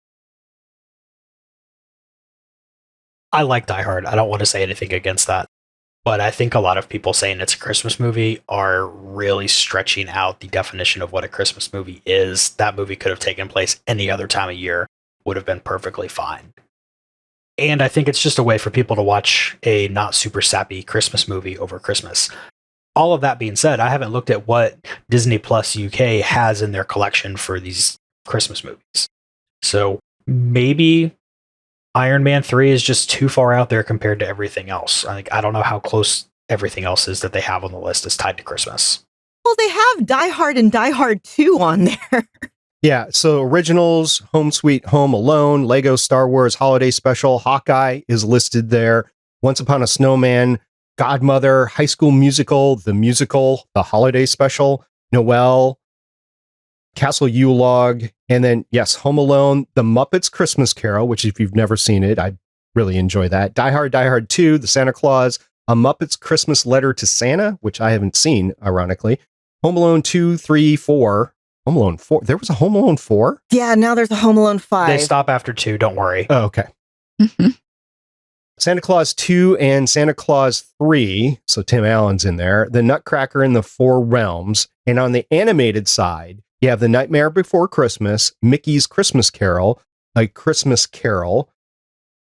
I like Die Hard. I don't want to say anything against that. But I think a lot of people saying it's a Christmas movie are really stretching out the definition of what a Christmas movie is. That movie could have taken place any other time of year, would have been perfectly fine. And I think it's just a way for people to watch a not super sappy Christmas movie over Christmas. All of that being said, I haven't looked at what Disney Plus UK has in their collection for these Christmas movies. So maybe Iron Man 3 is just too far out there compared to everything else. I don't know how close everything else is that they have on the list is tied to Christmas. Well, they have Die Hard and Die Hard 2 on there. Yeah, so originals, Home Sweet Home Alone, Lego Star Wars Holiday Special, Hawkeye is listed there, Once Upon a Snowman, Godmother, High School Musical, The Holiday Special, Noel, Castle Yule-log, and then, yes, Home Alone, The Muppets Christmas Carol, which if you've never seen it, I really enjoy that. Die Hard 2, The Santa Claus, A Muppets Christmas Letter to Santa, which I haven't seen, ironically, Home Alone 2, 3, 4, Home Alone 4. There was a Home Alone 4? Yeah, now there's a Home Alone 5. They stop after 2, don't worry. Oh, okay. Mm-hmm. Santa Claus 2 and Santa Claus 3, so Tim Allen's in there, The Nutcracker in the Four Realms, and on the animated side, you have The Nightmare Before Christmas, Mickey's Christmas Carol, A Christmas Carol,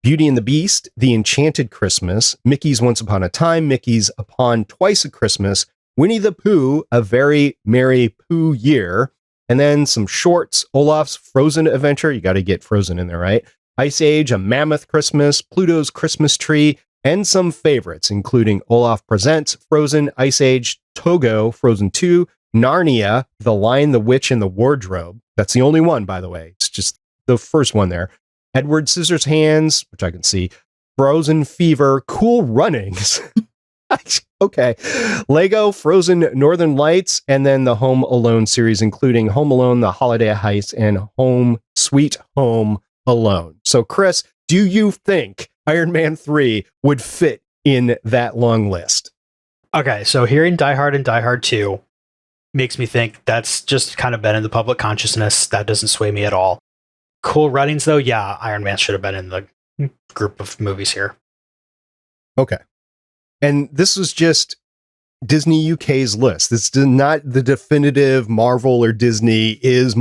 Beauty and the Beast, The Enchanted Christmas, Mickey's Once Upon a Time, Mickey's Upon Twice a Christmas, Winnie the Pooh, A Very Merry Pooh Year, and then some shorts, Olaf's Frozen Adventure, you got to get Frozen in there, right? Ice Age, A Mammoth Christmas, Pluto's Christmas Tree, and some favorites, including Olaf Presents, Frozen, Ice Age, Togo, Frozen 2, Narnia, The Lion, the Witch, and the Wardrobe. That's the only one, by the way. It's just the first one there. Edward Scissorhands, which I can see, Frozen Fever, Cool Runnings. Okay. Lego, Frozen Northern Lights, and then the Home Alone series, including Home Alone, The Holiday Heist, and Home Sweet Home Alone. So, Chris, do you think Iron Man 3 would fit in that long list? Okay, so hearing Die Hard and Die Hard 2 makes me think that's just kind of been in the public consciousness. That doesn't sway me at all. Cool Runnings, though, yeah, Iron Man should have been in the group of movies here. Okay. And this was just Disney UK's list. This is not the definitive Marvel or Disney. Is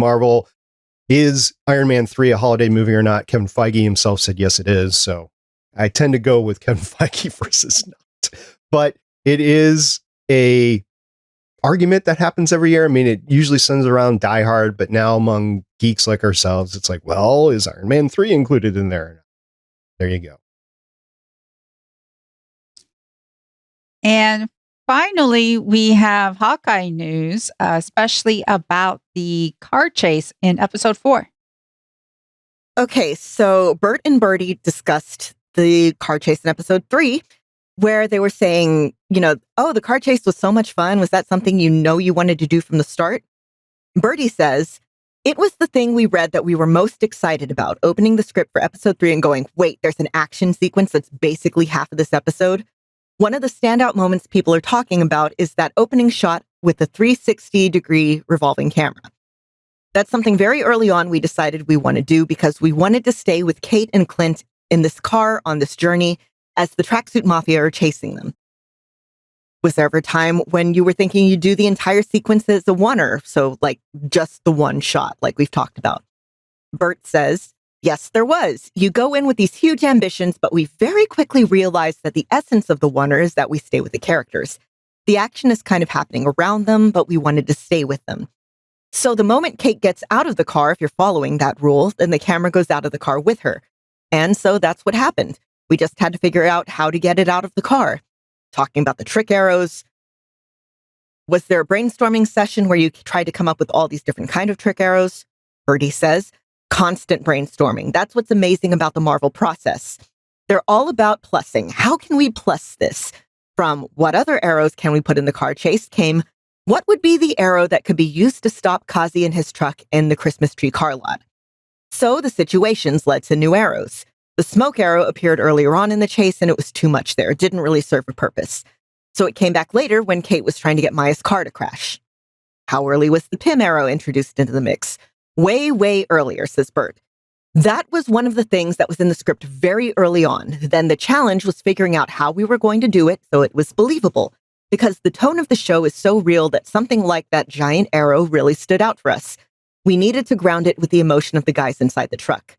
Iron Man 3 a holiday movie or not? Kevin Feige himself said yes, it is. So I tend to go with Kevin Feige versus not. But it is a argument that happens every year. I mean, it usually centers around Die Hard, but now among geeks like ourselves, it's like, well, is Iron Man 3 included in there? There you go. And finally, we have Hawkeye news, especially about the car chase in episode 4. Okay, so Bert and Bertie discussed the car chase in episode 3, where they were saying, oh, the car chase was so much fun. Was that something you wanted to do from the start? Bertie says, it was the thing we read that we were most excited about, opening the script for episode 3 and going, wait, there's an action sequence that's basically half of this episode. One of the standout moments people are talking about is that opening shot with the 360-degree revolving camera. That's something very early on we decided we want to do because we wanted to stay with Kate and Clint in this car on this journey as the tracksuit mafia are chasing them. Was there ever a time when you were thinking you'd do the entire sequence as a oneer, so like just the one shot like we've talked about? Bert says, yes, there was. You go in with these huge ambitions, but we very quickly realized that the essence of the oneer is that we stay with the characters. The action is kind of happening around them, but we wanted to stay with them. So the moment Kate gets out of the car, if you're following that rule, then the camera goes out of the car with her. And so that's what happened. We just had to figure out how to get it out of the car. Talking about the trick arrows. Was there a brainstorming session where you tried to come up with all these different kind of trick arrows? Bertie says, constant brainstorming. That's what's amazing about the Marvel process. They're all about plussing. How can we plus this? From what other arrows can we put in the car chase came, what would be the arrow that could be used to stop Kazi and his truck in the Christmas tree car lot? So the situations led to new arrows. The smoke arrow appeared earlier on in the chase and it was too much there. It didn't really serve a purpose. So it came back later when Kate was trying to get Maya's car to crash. How early was the Pym arrow introduced into the mix? Way, way earlier, says Bert. That was one of the things that was in the script very early on. Then the challenge was figuring out how we were going to do it so it was believable. Because the tone of the show is so real that something like that giant arrow really stood out for us. We needed to ground it with the emotion of the guys inside the truck.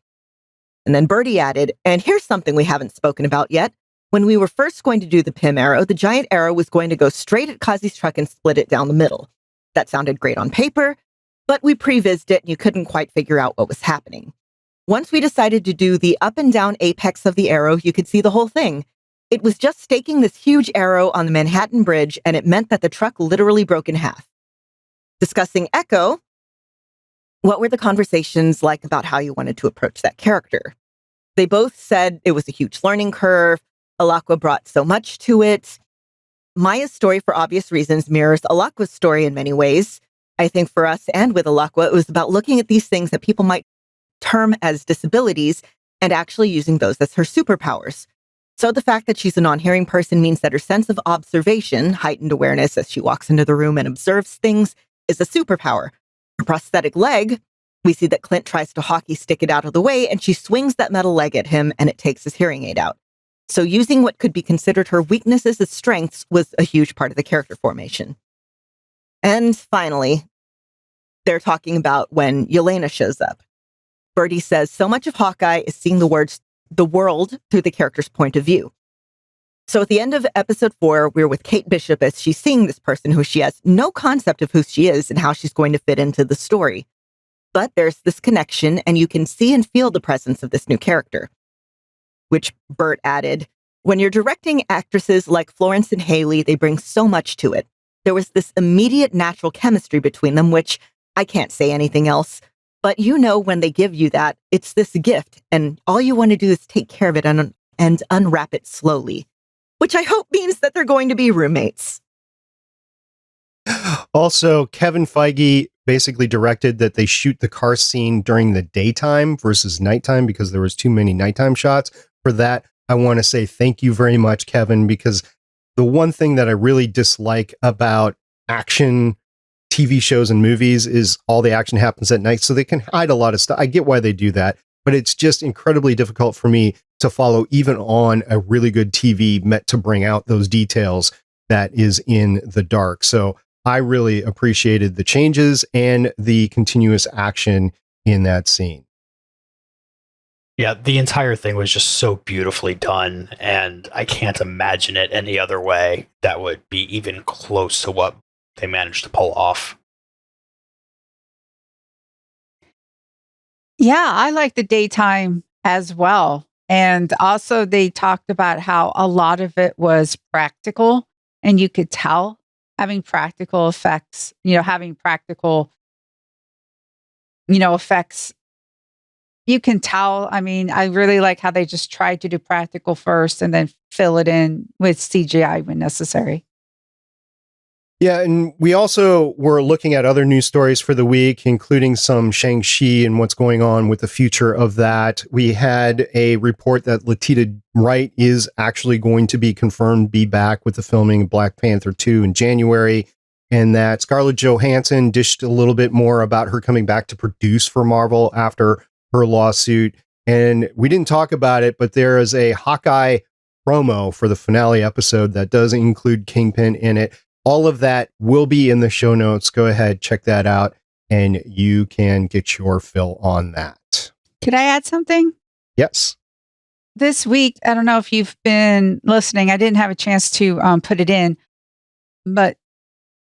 And then Bertie added, and here's something we haven't spoken about yet. When we were first going to do the Pym arrow, the giant arrow was going to go straight at Kazi's truck and split it down the middle. That sounded great on paper, but we pre-vised it and you couldn't quite figure out what was happening. Once we decided to do the up and down apex of the arrow, you could see the whole thing. It was just staking this huge arrow on the Manhattan Bridge, and it meant that the truck literally broke in half. Discussing Echo, what were the conversations like about how you wanted to approach that character? They both said it was a huge learning curve. Alakwa brought so much to it. Maya's story, for obvious reasons, mirrors Alakwa's story in many ways. I think for us and with Alakwa, it was about looking at these things that people might term as disabilities and actually using those as her superpowers. So the fact that she's a non-hearing person means that her sense of observation, heightened awareness as she walks into the room and observes things, is a superpower. Her prosthetic leg, we see that Clint tries to hockey stick it out of the way and she swings that metal leg at him and it takes his hearing aid out. So using what could be considered her weaknesses as strengths was a huge part of the character formation. And finally, they're talking about when Yelena shows up. Bertie says so much of Hawkeye is seeing the world through the character's point of view. So at the end of episode 4, we're with Kate Bishop as she's seeing this person who she has no concept of who she is and how she's going to fit into the story. But there's this connection and you can see and feel the presence of this new character. Which Bert added, when you're directing actresses like Florence and Haley, they bring so much to it. There was this immediate natural chemistry between them, which I can't say anything else. But you know when they give you that, it's this gift, and all you want to do is take care of it and unwrap it slowly, which I hope means that they're going to be roommates. Also, Kevin Feige basically directed that they shoot the car scene during the daytime versus nighttime because there was too many nighttime shots. For that, I want to say thank you very much, Kevin, because the one thing that I really dislike about action TV shows and movies is all the action happens at night, so they can hide a lot of stuff. I get why they do that, but it's just incredibly difficult for me to follow even on a really good TV meant to bring out those details that is in the dark. So I really appreciated the changes and the continuous action in that scene. Yeah, the entire thing was just so beautifully done, and I can't imagine it any other way that would be even close to what they managed to pull off. Yeah, I like the daytime as well. And also they talked about how a lot of it was practical and you could tell having practical effects, having practical, effects. You can tell. I mean, I really like how they just tried to do practical first and then fill it in with CGI when necessary. Yeah, and we also were looking at other news stories for the week, including some Shang-Chi and what's going on with the future of that. We had a report that Letitia Wright is actually going to be confirmed be back with the filming of Black Panther 2 in January, and that Scarlett Johansson dished a little bit more about her coming back to produce for Marvel after her lawsuit. And we didn't talk about it, but there is a Hawkeye promo for the finale episode that does include Kingpin in it. All of that will be in the show notes. Go ahead, check that out, and you can get your fill on that. Could I add something? Yes. This week, I don't know if you've been listening. I didn't have a chance to put it in, but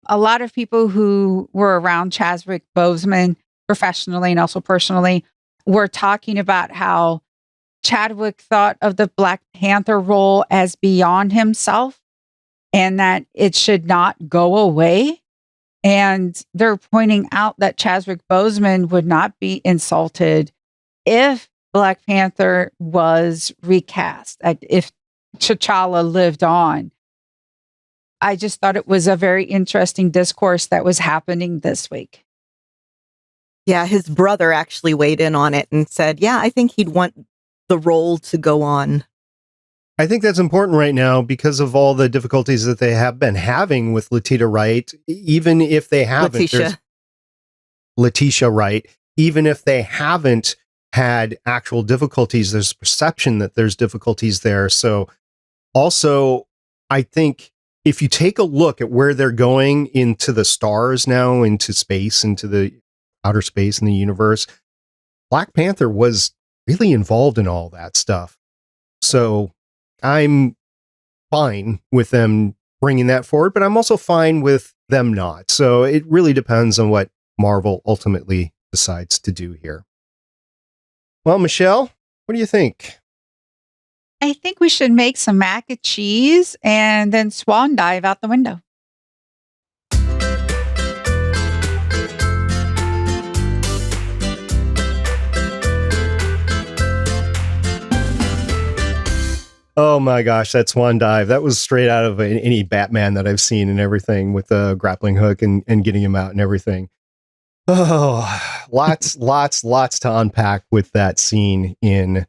a lot of people who were around Chadwick Boseman professionally and also personally were talking about how Chadwick thought of the Black Panther role as beyond himself, and that it should not go away. And they're pointing out that Chadwick Boseman would not be insulted if Black Panther was recast, if T'Challa lived on. I just thought it was a very interesting discourse that was happening this week. Yeah, his brother actually weighed in on it and said, yeah, I think he'd want the role to go on. I think that's important right now because of all the difficulties that they have been having with Letitia Wright. Even if they haven't, Letitia Wright, even if they haven't had actual difficulties, there's perception that there's difficulties there. So also, I think if you take a look at where they're going into the stars now, into space, into the outer space in the universe, Black Panther was really involved in all that stuff. So I'm fine with them bringing that forward, but I'm also fine with them not. So it really depends on what Marvel ultimately decides to do here. Well, Michelle, what do you think? I think we should make some mac and cheese and then swan dive out the window. Oh my gosh, that swan dive. That was straight out of any Batman that I've seen and everything, with the grappling hook and getting him out and everything. Oh, lots to unpack with that scene in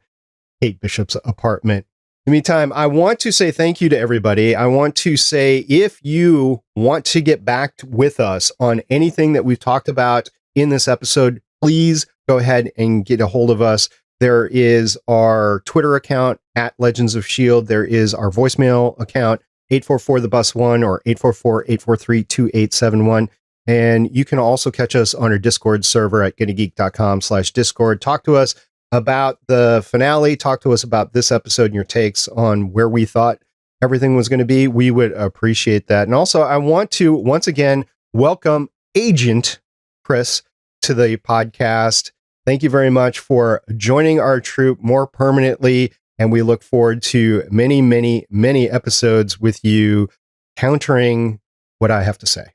Kate Bishop's apartment. In the meantime, I want to say thank you to everybody. I want to say, if you want to get back with us on anything that we've talked about in this episode, please go ahead and get a hold of us. There is our Twitter account at Legends of S.H.I.E.L.D. There is our voicemail account, 844-THE-BUS-1 or 844-843-2871. And you can also catch us on our Discord server at GonnaGeek.com/Discord. Talk to us about the finale. Talk to us about this episode and your takes on where we thought everything was going to be. We would appreciate that. And also, I want to once again welcome Agent Chris to the podcast. Thank you very much for joining our troop more permanently. And we look forward to many, many, many episodes with you countering what I have to say.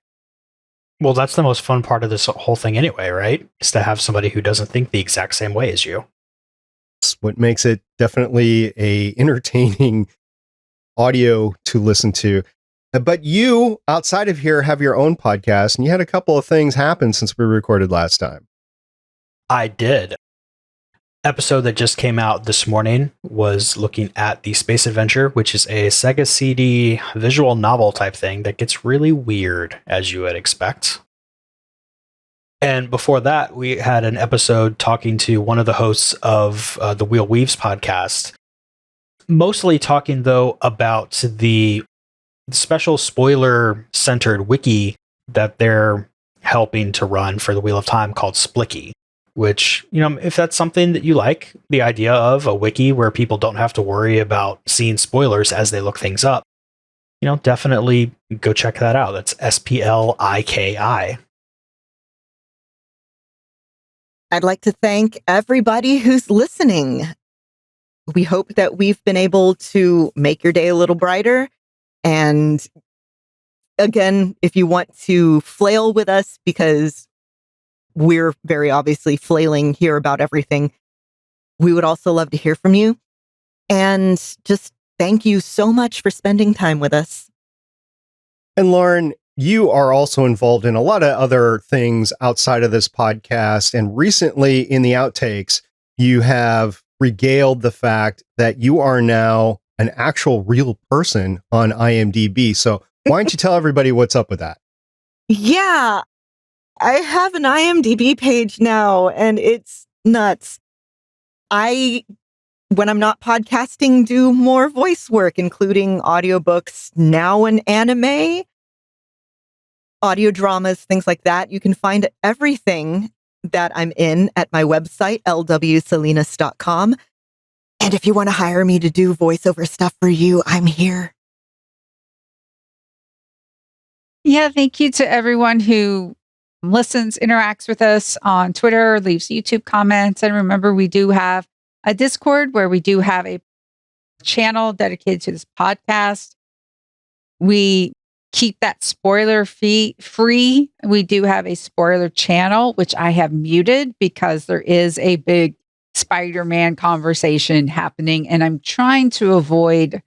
Well, that's the most fun part of this whole thing anyway, right? Is to have somebody who doesn't think the exact same way as you. It's what makes it definitely a entertaining audio to listen to. But you, outside of here, have your own podcast, and you had a couple of things happen since we recorded last time. I did. Episode that just came out this morning was looking at the Space Adventure, which is a Sega CD visual novel type thing that gets really weird, as you would expect. And before that, we had an episode talking to one of the hosts of the Wheel Weaves podcast, mostly talking, though, about the special spoiler-centered wiki that they're helping to run for the Wheel of Time called Splicky. Which, you know, if that's something that you like, the idea of a wiki where people don't have to worry about seeing spoilers as they look things up, you know, definitely go check that out. That's SPLIKI. I'd like to thank everybody who's listening. We hope that we've been able to make your day a little brighter. And again, if you want to flail with us, because we're very obviously flailing here about everything, we would also love to hear from you. And just thank you so much for spending time with us. And Lauren, you are also involved in a lot of other things outside of this podcast. And recently in the outtakes, you have regaled the fact that you are now an actual real person on IMDb. So why don't you tell everybody what's up with that? Yeah. I have an IMDb page now, and it's nuts. When I'm not podcasting, do more voice work, including audiobooks, now an anime, audio dramas, things like that. You can find everything that I'm in at my website, lwsalinas.com. And if you want to hire me to do voiceover stuff for you, I'm here. Yeah, thank you to everyone who listens, interacts with us on Twitter, leaves YouTube comments. And remember, we do have a Discord where we do have a channel dedicated to this podcast. We keep that spoiler free. We do have a spoiler channel, which I have muted because there is a big Spider-Man conversation happening. And I'm trying to avoid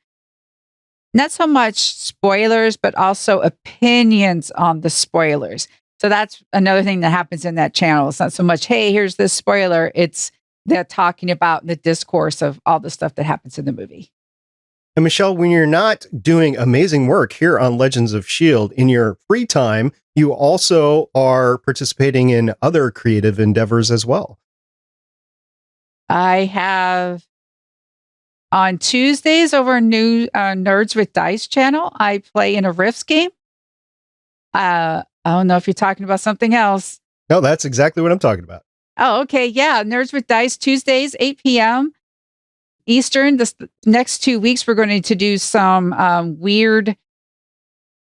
not so much spoilers, but also opinions on the spoilers. So that's another thing that happens in that channel. It's not so much, hey, here's this spoiler. It's they're talking about the discourse of all the stuff that happens in the movie. And Michelle, when you're not doing amazing work here on Legends of S.H.I.E.L.D., in your free time, you also are participating in other creative endeavors as well. I have on Tuesdays over new Nerds with Dice channel, I play in a Rifts game. I don't know if you're talking about something else. No, that's exactly what I'm talking about. Oh, okay. Yeah. Nerds with Dice, Tuesdays, 8 p.m. Eastern. This next 2 weeks, we're going to do some weird,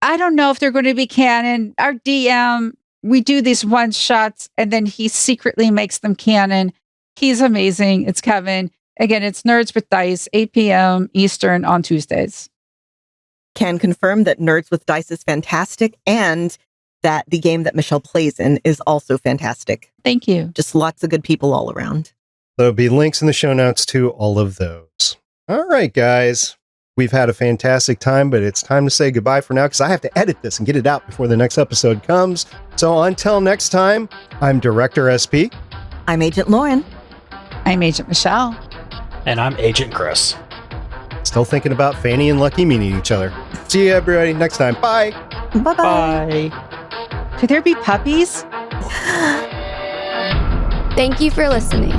I don't know if they're going to be canon. Our DM we do these one shots and then he secretly makes them canon. He's amazing. It's Kevin. Again, it's Nerds with Dice, 8 p.m. Eastern on Tuesdays. Can confirm that Nerds with Dice is fantastic and that the game that Michelle plays in is also fantastic. Thank you. Just lots of good people all around. There'll be links in the show notes to all of those. All right, guys. We've had a fantastic time, but it's time to say goodbye for now because I have to edit this and get it out before the next episode comes. So until next time, I'm Director SP. I'm Agent Lauren. I'm Agent Michelle. And I'm Agent Chris. Still thinking about Fanny and Lucky meeting each other. See you, everybody, next time. Bye. Bye-bye. Bye. Could there be puppies? Thank you for listening.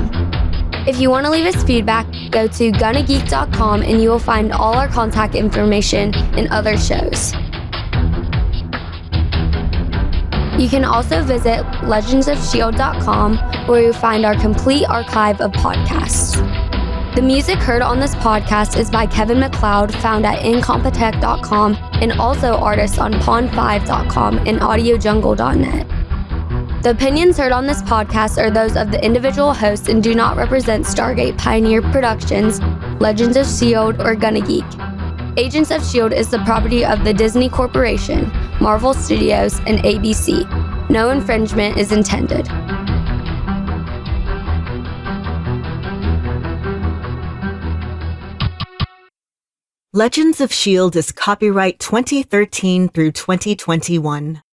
If you want to leave us feedback, go to gonnageek.com and you will find all our contact information and other shows. You can also visit legendsofshield.com where you'll find our complete archive of podcasts. The music heard on this podcast is by Kevin MacLeod, found at incompetech.com, and also artists on pond5.com and audiojungle.net. The opinions heard on this podcast are those of the individual hosts and do not represent Stargate Pioneer Productions, Legends of S.H.I.E.L.D., or Gonna Geek. Agents of S.H.I.E.L.D. is the property of the Disney Corporation, Marvel Studios, and ABC. No infringement is intended. Legends of S.H.I.E.L.D. is copyright 2013 through 2021.